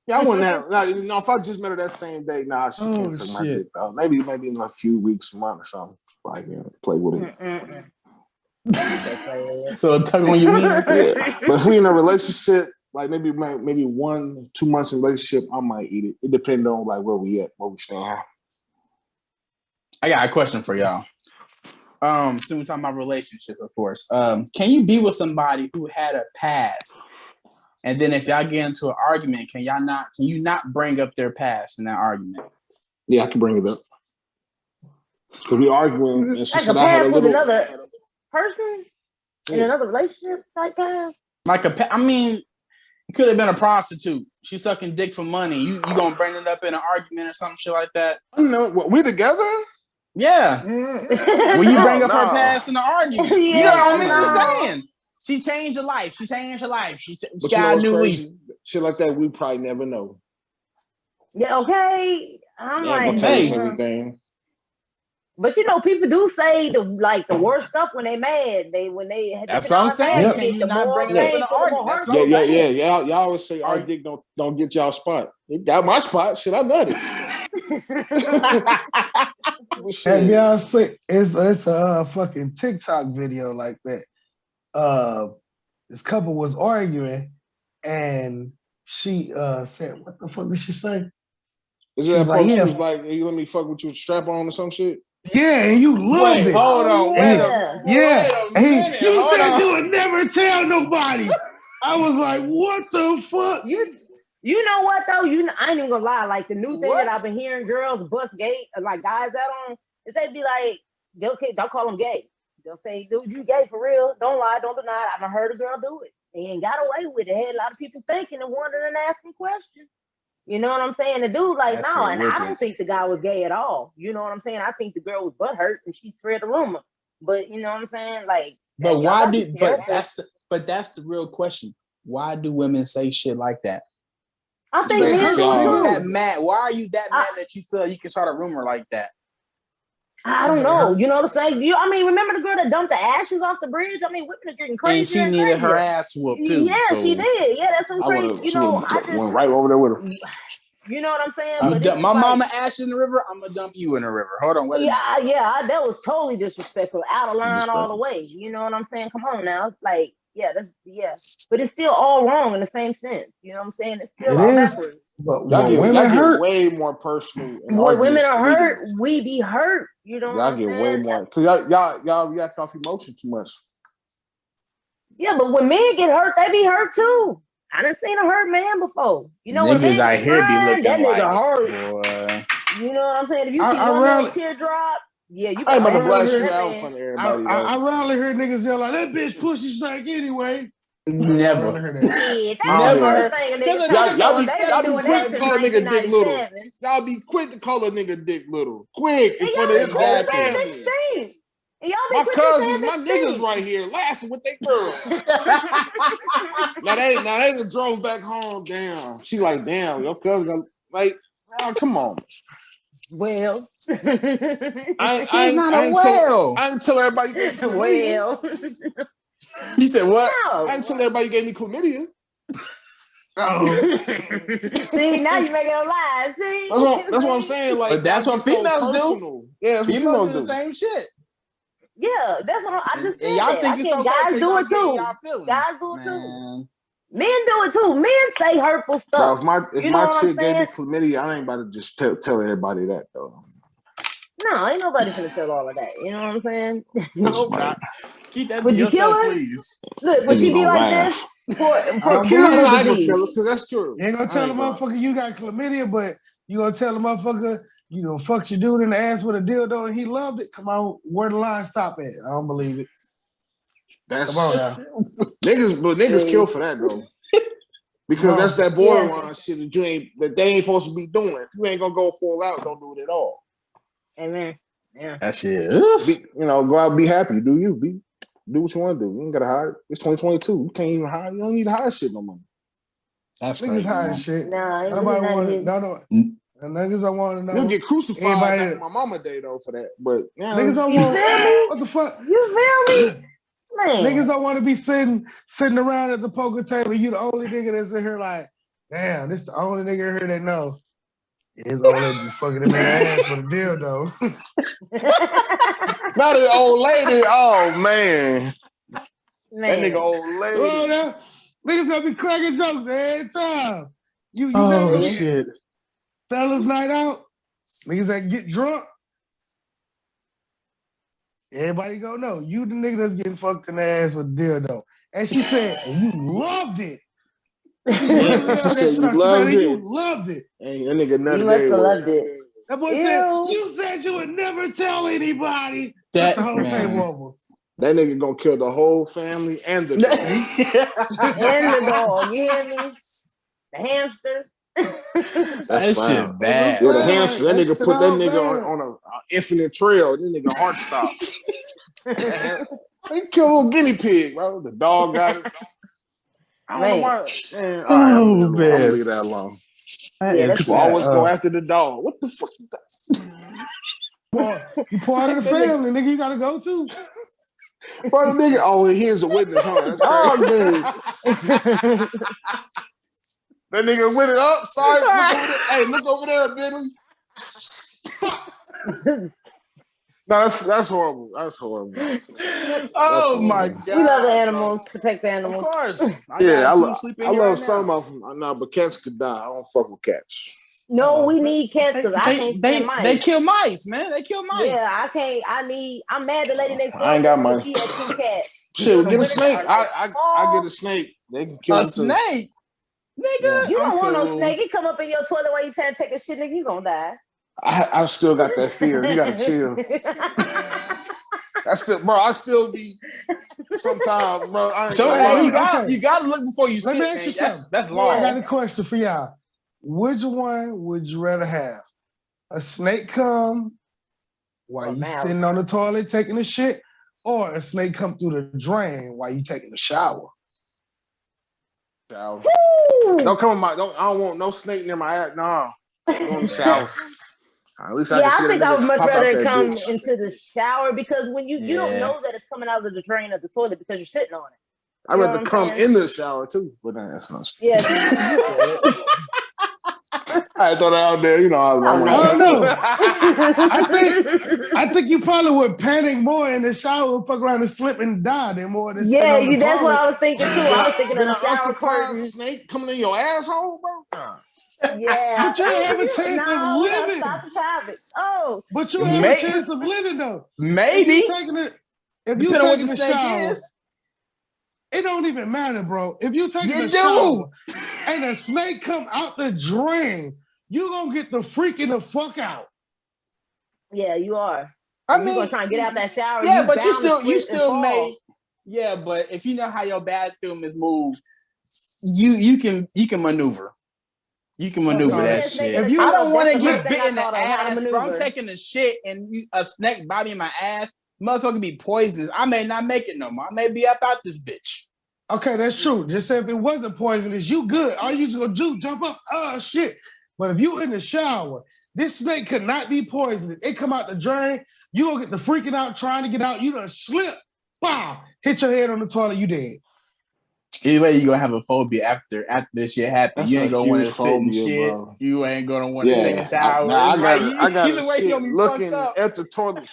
A: Yeah, I wouldn't have. No, if I just met her that same day, she can't suck my dick though. Maybe in a few weeks, month or something. Like, play with it.
B: So tug on your knee.
A: Yeah. But if we in a relationship, like maybe 1-2 months in a relationship, I might eat it. It depends on like where we stand.
B: I got a question for y'all. Since we're talking about relationships, of course. Can you be with somebody who had a past? And then if y'all get into an argument, can you not bring up their past in that argument?
A: Yeah, I can bring it up. Because we arguing and she
C: like
A: said
C: a
A: I had a
C: past with
A: little
C: another person in another relationship type past?
B: It could have been a prostitute. She's sucking dick for money. You gonna bring it up in an argument or some shit like that?
A: No, we together?
B: Yeah. Will you bring up her past in the argument? I'm just saying. She changed her life. She got a new leaf.
A: Shit like that, we probably never know.
C: Yeah, okay. I'm like,
A: everything.
C: But people do say the worst stuff when they mad.
B: That's what I'm saying. Can you not bring it up in an argument?
A: Yeah. Y'all always say our dick don't get y'all spot. It got my spot. Shit, I love it.
D: Have y'all seen? It's a fucking TikTok video like that. This couple was arguing, and she said, "What the fuck did she say?"
A: Is that like, she was like, "You let me fuck with you with strap on or some shit?"
D: Yeah, and you love it.
B: Hold on, wait a minute.
D: He said you would never tell nobody. I was like, "What the fuck?"
C: You know what though? I ain't even gonna lie. Like the new thing that I've been hearing girls bust gay, like guys out on, is they be like, don't call them gay. They'll say, "Dude, you gay for real? Don't lie, don't deny it." I've heard a girl do it. They ain't got away with it. Had a lot of people thinking and wondering and asking questions. You know what I'm saying? The dude like, no, and I don't think the guy was gay at all. You know what I'm saying? I think the girl was butthurt and she spread a rumor. But you know what I'm saying? Like,
B: but that's the real question. Why do women say shit like that?
C: I think men do
B: that mad. Why are you that mad that you feel you can start a rumor like that?
C: I don't know. You know what I'm saying? Remember the girl that dumped the ashes off the bridge? Women are getting crazy.
B: And she needed her ass whooped too.
C: Yeah, she did. Yeah, that's some crazy.
A: Went right over there with her.
C: You know what I'm saying?
B: My mama ashes in the river. I'm gonna dump you in the river. Hold on.
C: That was totally disrespectful. Out of line all the way. You know what I'm saying? Come on now. It's like, but it's still all wrong in the same sense. You know what I'm saying? It's still all backwards.
D: But women hurt.
A: Way more personal.
C: When women are hurt, we be hurt. You know,
A: y'all get way more because y'all react off emotion too much.
C: Yeah, but when men get hurt, they be hurt too. I done seen a hurt man before. You know,
B: niggas out here be looking
C: that
B: like,
C: nigga hurt.
B: Boy.
C: You know what I'm saying? If you see one little teardrop, you
A: ain't about to blast you out in front of everybody.
D: I rarely hear niggas yell like that bitch pussy stank anyway.
B: Never
D: heard
B: that.
A: Y'all be quick to call a nigga dick little. Y'all be quick to call a nigga dick little. Quick in front of his whole family. My cousins, my niggas right here laughing with their girl. now they done drove back home. Damn. She like, damn, your cousin got like, oh, come on.
C: Well,
A: I didn't tell everybody you gave me chlamydia.
B: You said what?
C: No.
A: I didn't tell everybody you gave me chlamydia.
C: See, now you're making a lie. See,
A: that's what I'm saying. Like,
B: but that's what females do.
A: Yeah,
B: females do the same shit.
C: Yeah, that's what I just said.
B: Y'all think it's okay?
C: Guys do it too. Guys do it too. Men do it too. Men say hurtful stuff.
A: Bro, if my chick gave me chlamydia, I ain't about to just tell everybody that though.
C: No, ain't nobody finna tell all of that. You know what I'm saying?
B: Nope, not. Keep that to
C: Would you kill
B: yourself,
C: her?
B: please.
C: Look, would she be like this? For
A: Kill her, I ain't gonna
C: be.
A: kill her because that's true.
D: You ain't gonna tell the motherfucker you got chlamydia, but you gonna tell the motherfucker you know fuck your dude in the ass with a dildo and he loved it. Come on, where the line stop at? I don't believe it.
A: That's
D: Come on now.
A: niggas kill for that though. Because that's that borderline shit that they ain't supposed to be doing. If you ain't gonna go full out, don't do it at all.
C: Amen. Yeah.
B: That shit.
A: Go out, be happy. Do you do what you want to do? You ain't gotta hide. It's 2022. You can't even hide. You don't need to hide shit no more.
B: That's
D: niggas
B: crazy.
D: hiding shit.
C: Nah,
D: nobody want to. No. Niggas don't want to know.
A: You'll get crucified back on my mama day though for that. But
D: niggas don't
C: you
D: want.
C: feel me?
D: What the fuck?
C: You feel me? Man.
D: Niggas don't want to be sitting around at the poker table. You the only nigga that's in here like, damn, this the only nigga in here that know. It's only be fucking him in the ass with a dildo.
A: Not an old lady. Oh man. That nigga old lady.
D: Well, niggas gonna be cracking jokes every time. You
B: oh shit.
D: Fellas night out. Niggas that get drunk. Everybody gonna know you the nigga that's getting fucked in the ass with a dildo. And she said, and you loved it.
A: She said you loved it.
D: You loved it.
A: And that nigga nutted.
C: You must have loved it.
D: That boy said, you said you would never tell anybody.
B: That's
D: the whole table over.
A: That nigga gonna kill the whole family and the dog.
C: And the dog, you hear me? The hamster.
B: That shit bad.
A: Yeah, the hamster. That nigga put that nigga on an infinite trail. That nigga heart stopped. He killed a little guinea pig, bro. The dog got it. I don't know why. Man, I'm gonna leave that alone. People always go after the dog. What the fuck is
D: that? You part of the family, nigga. You gotta go too.
A: Bro, the nigga, here's a witness, huh? That's
C: dude.
A: That nigga went it up. Sorry. Look over there, Billy. No, that's horrible. That's horrible.
B: Oh my god.
C: We love the animals. Protect the animals.
B: Of course.
A: I love some of them. No, but cats could die. I don't fuck with cats.
C: No, we need cats because I can't stand mice.
B: They kill mice, man. They kill mice.
C: Yeah, I can't. I'm mad the lady next door.
A: I ain't got mice.
C: She had 2 cats.
A: Shit, get a snake. I get a snake. They can kill
B: a snake. Nigga,
C: you don't want no snake. It come up in your toilet while you trying to take a shit, nigga. You gonna die.
A: I still got that fear. You gotta chill. I still be sometimes, bro. You gotta look before you sit, man. That's law.
D: I got a question for y'all. Which one would you rather have? A snake come while you sitting on the toilet taking a shit, or a snake come through the drain while you taking a shower?
A: Shower. Don't come in I don't want no snake near my ass. No. Go in the shower. At least I think
C: I would much rather come into the shower because when you don't know that it's coming out of the drain of the toilet because you're sitting on it.
A: I'd rather come in the shower too, but that's not.
C: Yeah.
A: I throw that out there, I
D: don't know. I think you probably would panic more in the shower, fuck around and slip and die than more than
C: that's what I was thinking too. I was thinking of the shower curtain.
A: Snake coming in your asshole, bro.
C: Yeah.
D: But you have a chance of living. But you have a chance of living though.
B: Maybe.
D: If you taking the shower, it don't even matter, bro. If you taking a shower and a snake come out the drain, you gonna get the freaking the fuck out.
C: Yeah, you are.
B: I mean,
C: you're gonna try and get out that shower.
B: Yeah, but you still may. Yeah, but if you know how your bathroom is moved, you can maneuver. You can maneuver that shit. I don't want to get bit in the ass, bro. I'm taking a shit and a snake bite me in my ass. Motherfucker be poisonous. I may not make it no more. I may be up out this bitch.
D: Okay, that's true. Just say if it wasn't poisonous, you good. All you just gonna do, jump up, shit. But if you in the shower, this snake could not be poisonous. It come out the drain, you gonna get the freaking out, trying to get out, you done slip, pow, hit your head on the toilet, you dead.
B: Either way, you gonna have a phobia after this shit happens. You ain't gonna want to sit and shit. Bro. You ain't gonna want to take a shower.
A: I got either way, you gonna be looking at the toilet.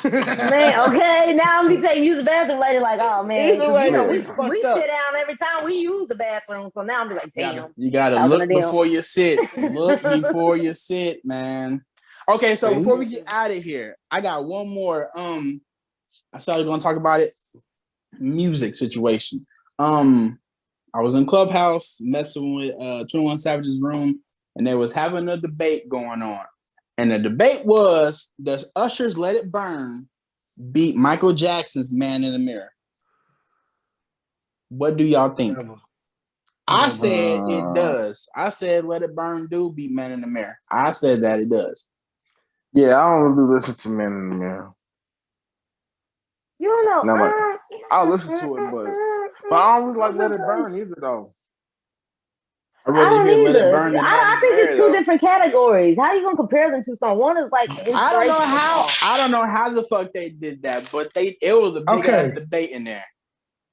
C: Man, okay. Now I'm gonna use the bathroom later. Like, oh man.
B: Either way,
C: we sit down every time we use the bathroom. So now I'm just like, damn.
B: You gotta look before you sit. Look before you sit, man. Okay, so before we get out of here, I got one more. I said I was gonna talk about it. Music situation. I was in Clubhouse messing with 21 Savage's room, and they was having a debate going on. And the debate was, does Usher's Let It Burn beat Michael Jackson's Man in the Mirror? What do y'all think? I said it does. I said Let It Burn do beat Man in the Mirror. I said that it does.
A: Yeah, I don't really listen to Man in the Mirror.
C: You don't know.
A: No, I'll listen to it, but I don't really like Let It Burn either, though.
C: I don't either. I think it's two
B: though.
C: different categories. How are you gonna compare them to song? One is like
B: I don't know how the fuck they did that, but it was a big ass debate in there.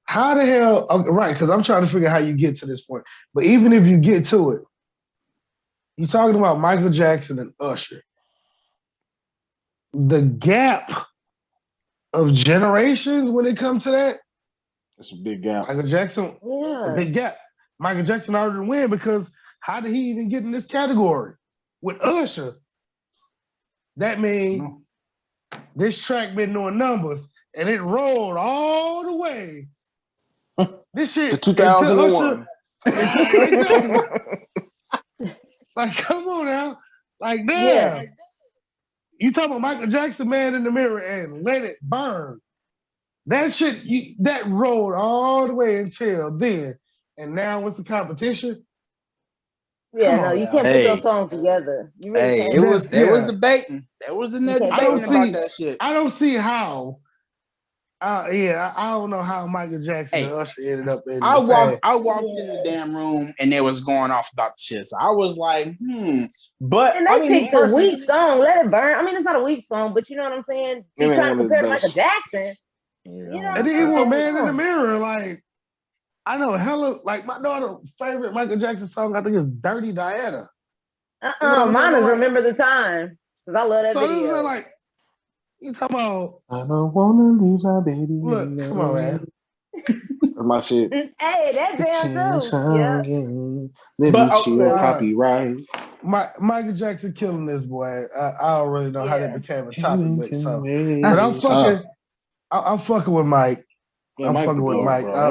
D: How the hell? Okay, right, because I'm trying to figure out how you get to this point. But even if you get to it, you're talking about Michael Jackson and Usher. The gap of generations when it comes to that.
A: It's a big gap.
D: Michael Jackson, a big gap. Michael Jackson already win because how did he even get in this category? With Usher, that means this track been doing numbers and it rolled all the way. This shit
A: to 2001.
D: Like, come on now. Like, damn. Yeah. You talking about Michael Jackson, Man in the Mirror, and Let It Burn. That shit, that rolled all the way until then. And now what's the competition?
C: Yeah, no, you can't put those songs together. You really can't.
B: It was debating. There was the debating about that shit.
D: I don't see how. I don't know how Michael Jackson and Usher ended up in.
B: I walked in the damn room and they was going off about the shit. So I was like, But
C: and they picked a weak song, Let It Burn. I mean, it's not a weak song, but you know what I'm saying? You're trying to compare to Michael Jackson. You know,
D: and then even Man in the Mirror, like, I know hella, like, my daughter's favorite Michael Jackson song, I think, is Dirty Diana.
C: Mine is Remember the Time, because I love that video.
D: So like, you talking about,
A: I don't want to leave my baby.
D: Look, come on, man.
A: That's my shit.
C: Hey, that's jam too. Yeah.
A: Let me chill, copyright.
D: Michael Jackson killing this boy. I don't really know how that became a topic, but I'm fucking with Mike.
A: Yeah,
D: I'm fucking with Mike.
A: I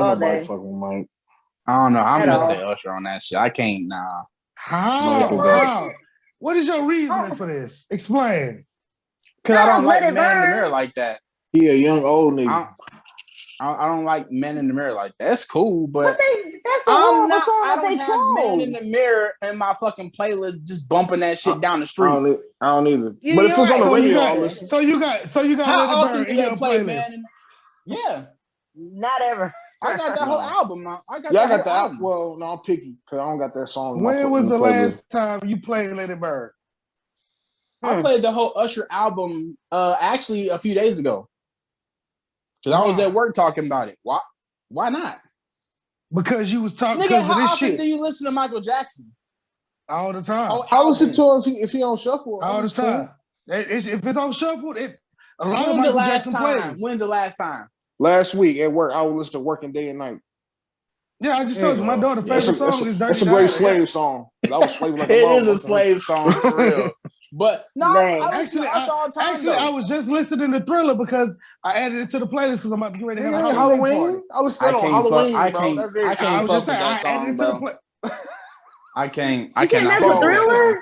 B: don't know. I'm gonna say Usher on that shit. I can't. Nah.
D: How? What is your reasoning for this? Explain.
B: Because I don't like Man in the Mirror like that.
A: He a young old nigga.
B: I don't like Men in the Mirror like that. That's cool, but
C: that's I
B: don't have Men in the Mirror in my fucking playlist just bumping that shit down the street.
A: I don't either. But if it's on the radio, I'll listen.
D: So you got
B: how often do they play Man? Yeah.
C: Not ever.
B: I got that whole album.
A: I got the album. Well, no, I'm picky because I don't got that song.
D: When was the last time you played Let It Burn?
B: I played the whole Usher album actually a few days ago. Because I was at work talking about it. Why not?
D: Because you was talking
B: because
D: of this
B: how
D: shit.
B: often do you listen to Michael Jackson?
D: All the time.
A: I listen to him if he on shuffle.
D: All the time. If it's on shuffle, a lot of
B: When's
D: Michael Jackson plays.
B: When's the last time?
A: Last week at work, I would listen to Working Day and Night.
D: Yeah, I just told you, my daughter's favorite song is Dirty Diana.
A: That's a great slave song. I was slave like a
B: It is a slave song, for real. But no, I listen to Usher all the time.
D: Actually, I was just listening to Thriller because I added it to the playlist because I'm about to get ready to have a
A: Halloween. I was still on Halloween,
B: I can't fuck with that song, bro. I can't. I cannot.
C: Thriller?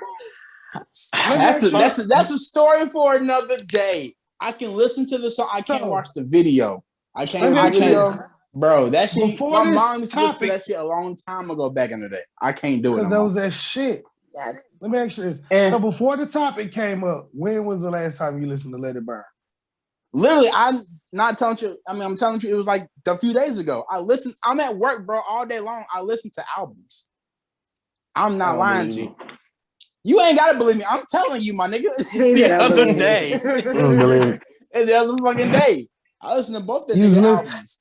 B: That's a story for another day. I can listen to the song. I can't watch the video. I can't. Bro, that shit. My mom used to listen to that shit a long time ago back in the day. I can't do it.
D: Because that was that shit. Let me ask you this. So before the topic came up, when was the last time you listened to Let It Burn?
B: Literally, I'm not telling you. I mean, I'm telling you, it was like a few days ago. I'm at work, bro, all day long. I listen to albums. I'm not lying to you. You ain't gotta believe me. I'm telling you, my nigga. It's the other day. It's the other fucking day. I listen to both the albums.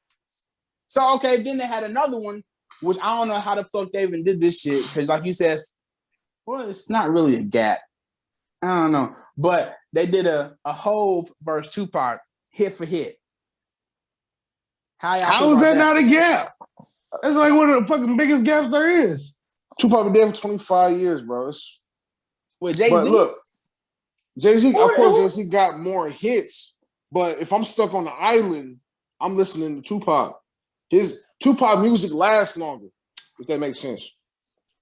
B: So okay, then they had another one, which I don't know how the fuck they even did this shit. Because like you said, well, it's not really a gap. I don't know. But they did a Hove versus Tupac hit for hit.
D: How is that not a gap? That's like one of the fucking biggest gaps there is.
A: Tupac been dead for 25 years, bro.
B: With Jay-Z?
A: But look, Jay-Z, of course, Jay-Z got more hits, but if I'm stuck on the island, I'm listening to Tupac. His Tupac music lasts longer, if that makes sense.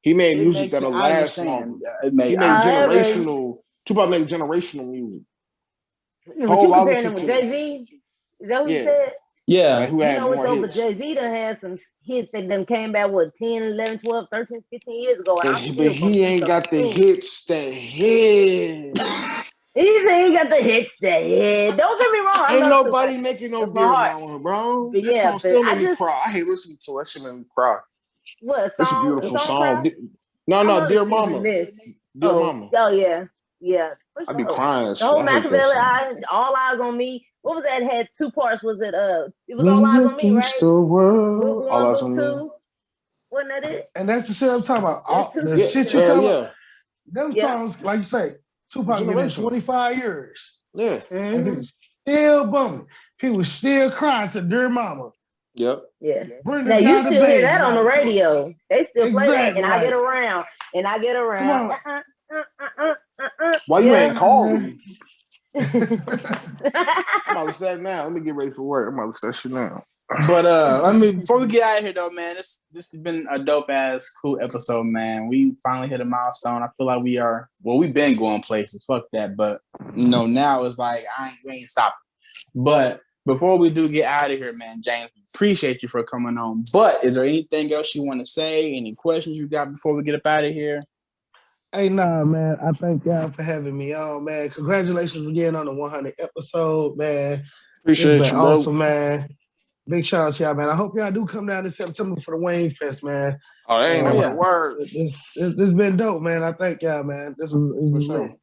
A: He made music that'll last longer. He made generational. Tupac made generational music.
C: But you comparing him with Jay-Z? Is that what you said?
B: Yeah.
A: Like, who had more hits?
C: But Jay-Z done had some hits that them came back, 10, 11, 12, 13, 15 years ago.
A: But he ain't got the hits that hit.
C: He ain't got the hits that hit. Don't get me wrong.
A: Ain't nobody making no Dear Mama, bro.
C: But
A: that song still made me cry. I hate listening to it. That shit made me cry.
C: What song?
A: It's a beautiful song. No, Dear Mama. Dear Mama.
C: Oh, yeah. Yeah.
A: I be crying.
C: The whole Machiavelli, All Eyes on Me. What was that? It had two parts. Was it it was All Eyes on Me, right?
A: The world.
C: Book 1, Book 2. Wasn't that it?
D: And that's the shit I'm talking about. The shit you cover. Them songs, like you say, Tupac been in 25 years.
A: Yeah.
D: And people still bumming. People still crying to Dear Mama.
A: Yep.
C: Yeah. Now you still hear that on the radio. They still play that, and I get around.
D: Come on.
A: Why you ain't called me? I'm about to say now. Let me get ready for work. I'm about to start shit now.
B: But before we get out of here though, man, this has been a dope ass cool episode, man. We finally hit a milestone. I feel like we've been going places. Fuck that. But now it's like we ain't stopping. But before we do get out of here, man, James, appreciate you for coming on. But is there anything else you want to say? Any questions you got before we get up out of here?
D: Hey, nah, man. I thank y'all for having me on, man. Congratulations again on the 100 episode, man.
A: Appreciate you, bro.
D: Awesome, man. Big shout out to y'all, man. I hope y'all do come down in September for the Wayne Fest, man.
A: Oh, that ain't no word.
D: This been dope, man. I thank y'all, man. This was
B: sure.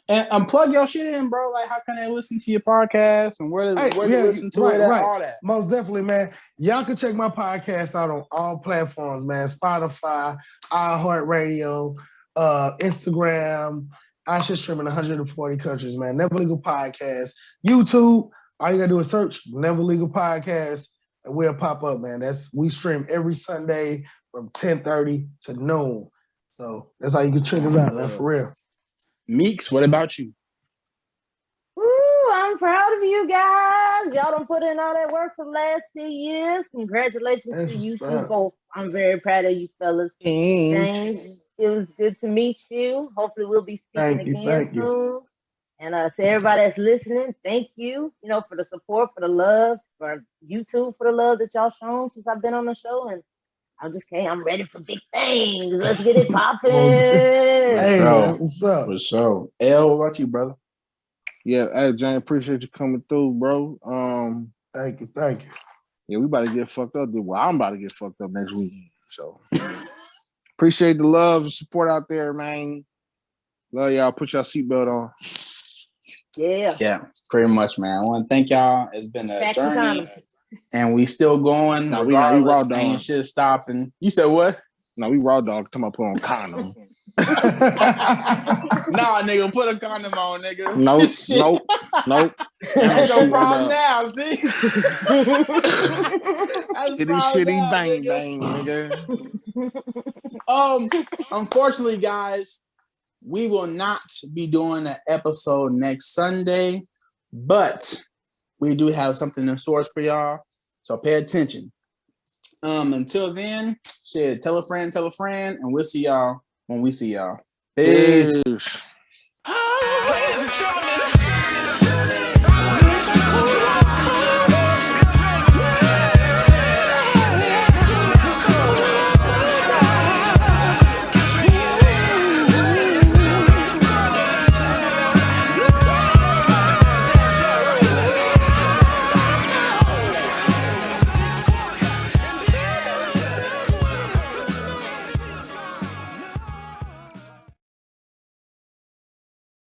B: And plug your shit in, bro. Like, how can they listen to your podcast and where to listen to it and all that?
D: Most definitely, man. Y'all can check my podcast out on all platforms, man. Spotify, iHeartRadio, Instagram. I should stream in 140 countries, man. Neva Legal Podcast. YouTube, all you gotta do is search Neva Legal Podcast and we'll pop up, man. We stream every Sunday from 10:30 to noon. So that's how you can check us out, man, for real.
B: Meeks, what about you?
C: Woo, I'm proud of you guys. Y'all done put in all that work for the last 2 years. Congratulations to you two both. I'm very proud of you fellas. James, it was good to meet you. Hopefully we'll be speaking again soon. And to everybody that's listening, thank you, for the support, for the love, for YouTube, for the love that y'all shown since I've been on the show. And I'm ready for big things. Let's get it popping.
D: What's up?
B: For sure. L, what about you, brother?
A: Yeah, hey, Jane, appreciate you coming through, bro.
D: Thank you.
A: Yeah, we about to get fucked up. Well, I'm about to get fucked up next weekend. So appreciate the love and support out there, man. Love y'all. Put your seatbelt on.
B: Yeah, pretty much, man. I want to thank y'all. It's been a journey. And we still going.
A: No, we raw dog.
B: Ain't shit stopping. You said what?
A: No, we raw dog. Talking about put on condom.
B: Nah, nigga, put a condom on, nigga.
A: Nope.
B: Ain't no problem now, see?
A: Shitty, bang, nigga.
B: Unfortunately, guys, we will not be doing an episode next Sunday, but we do have something in store for y'all, so pay attention. Until then, shit, tell a friend, and we'll see y'all when we see y'all. Peace.
E: Ladies and gentlemen.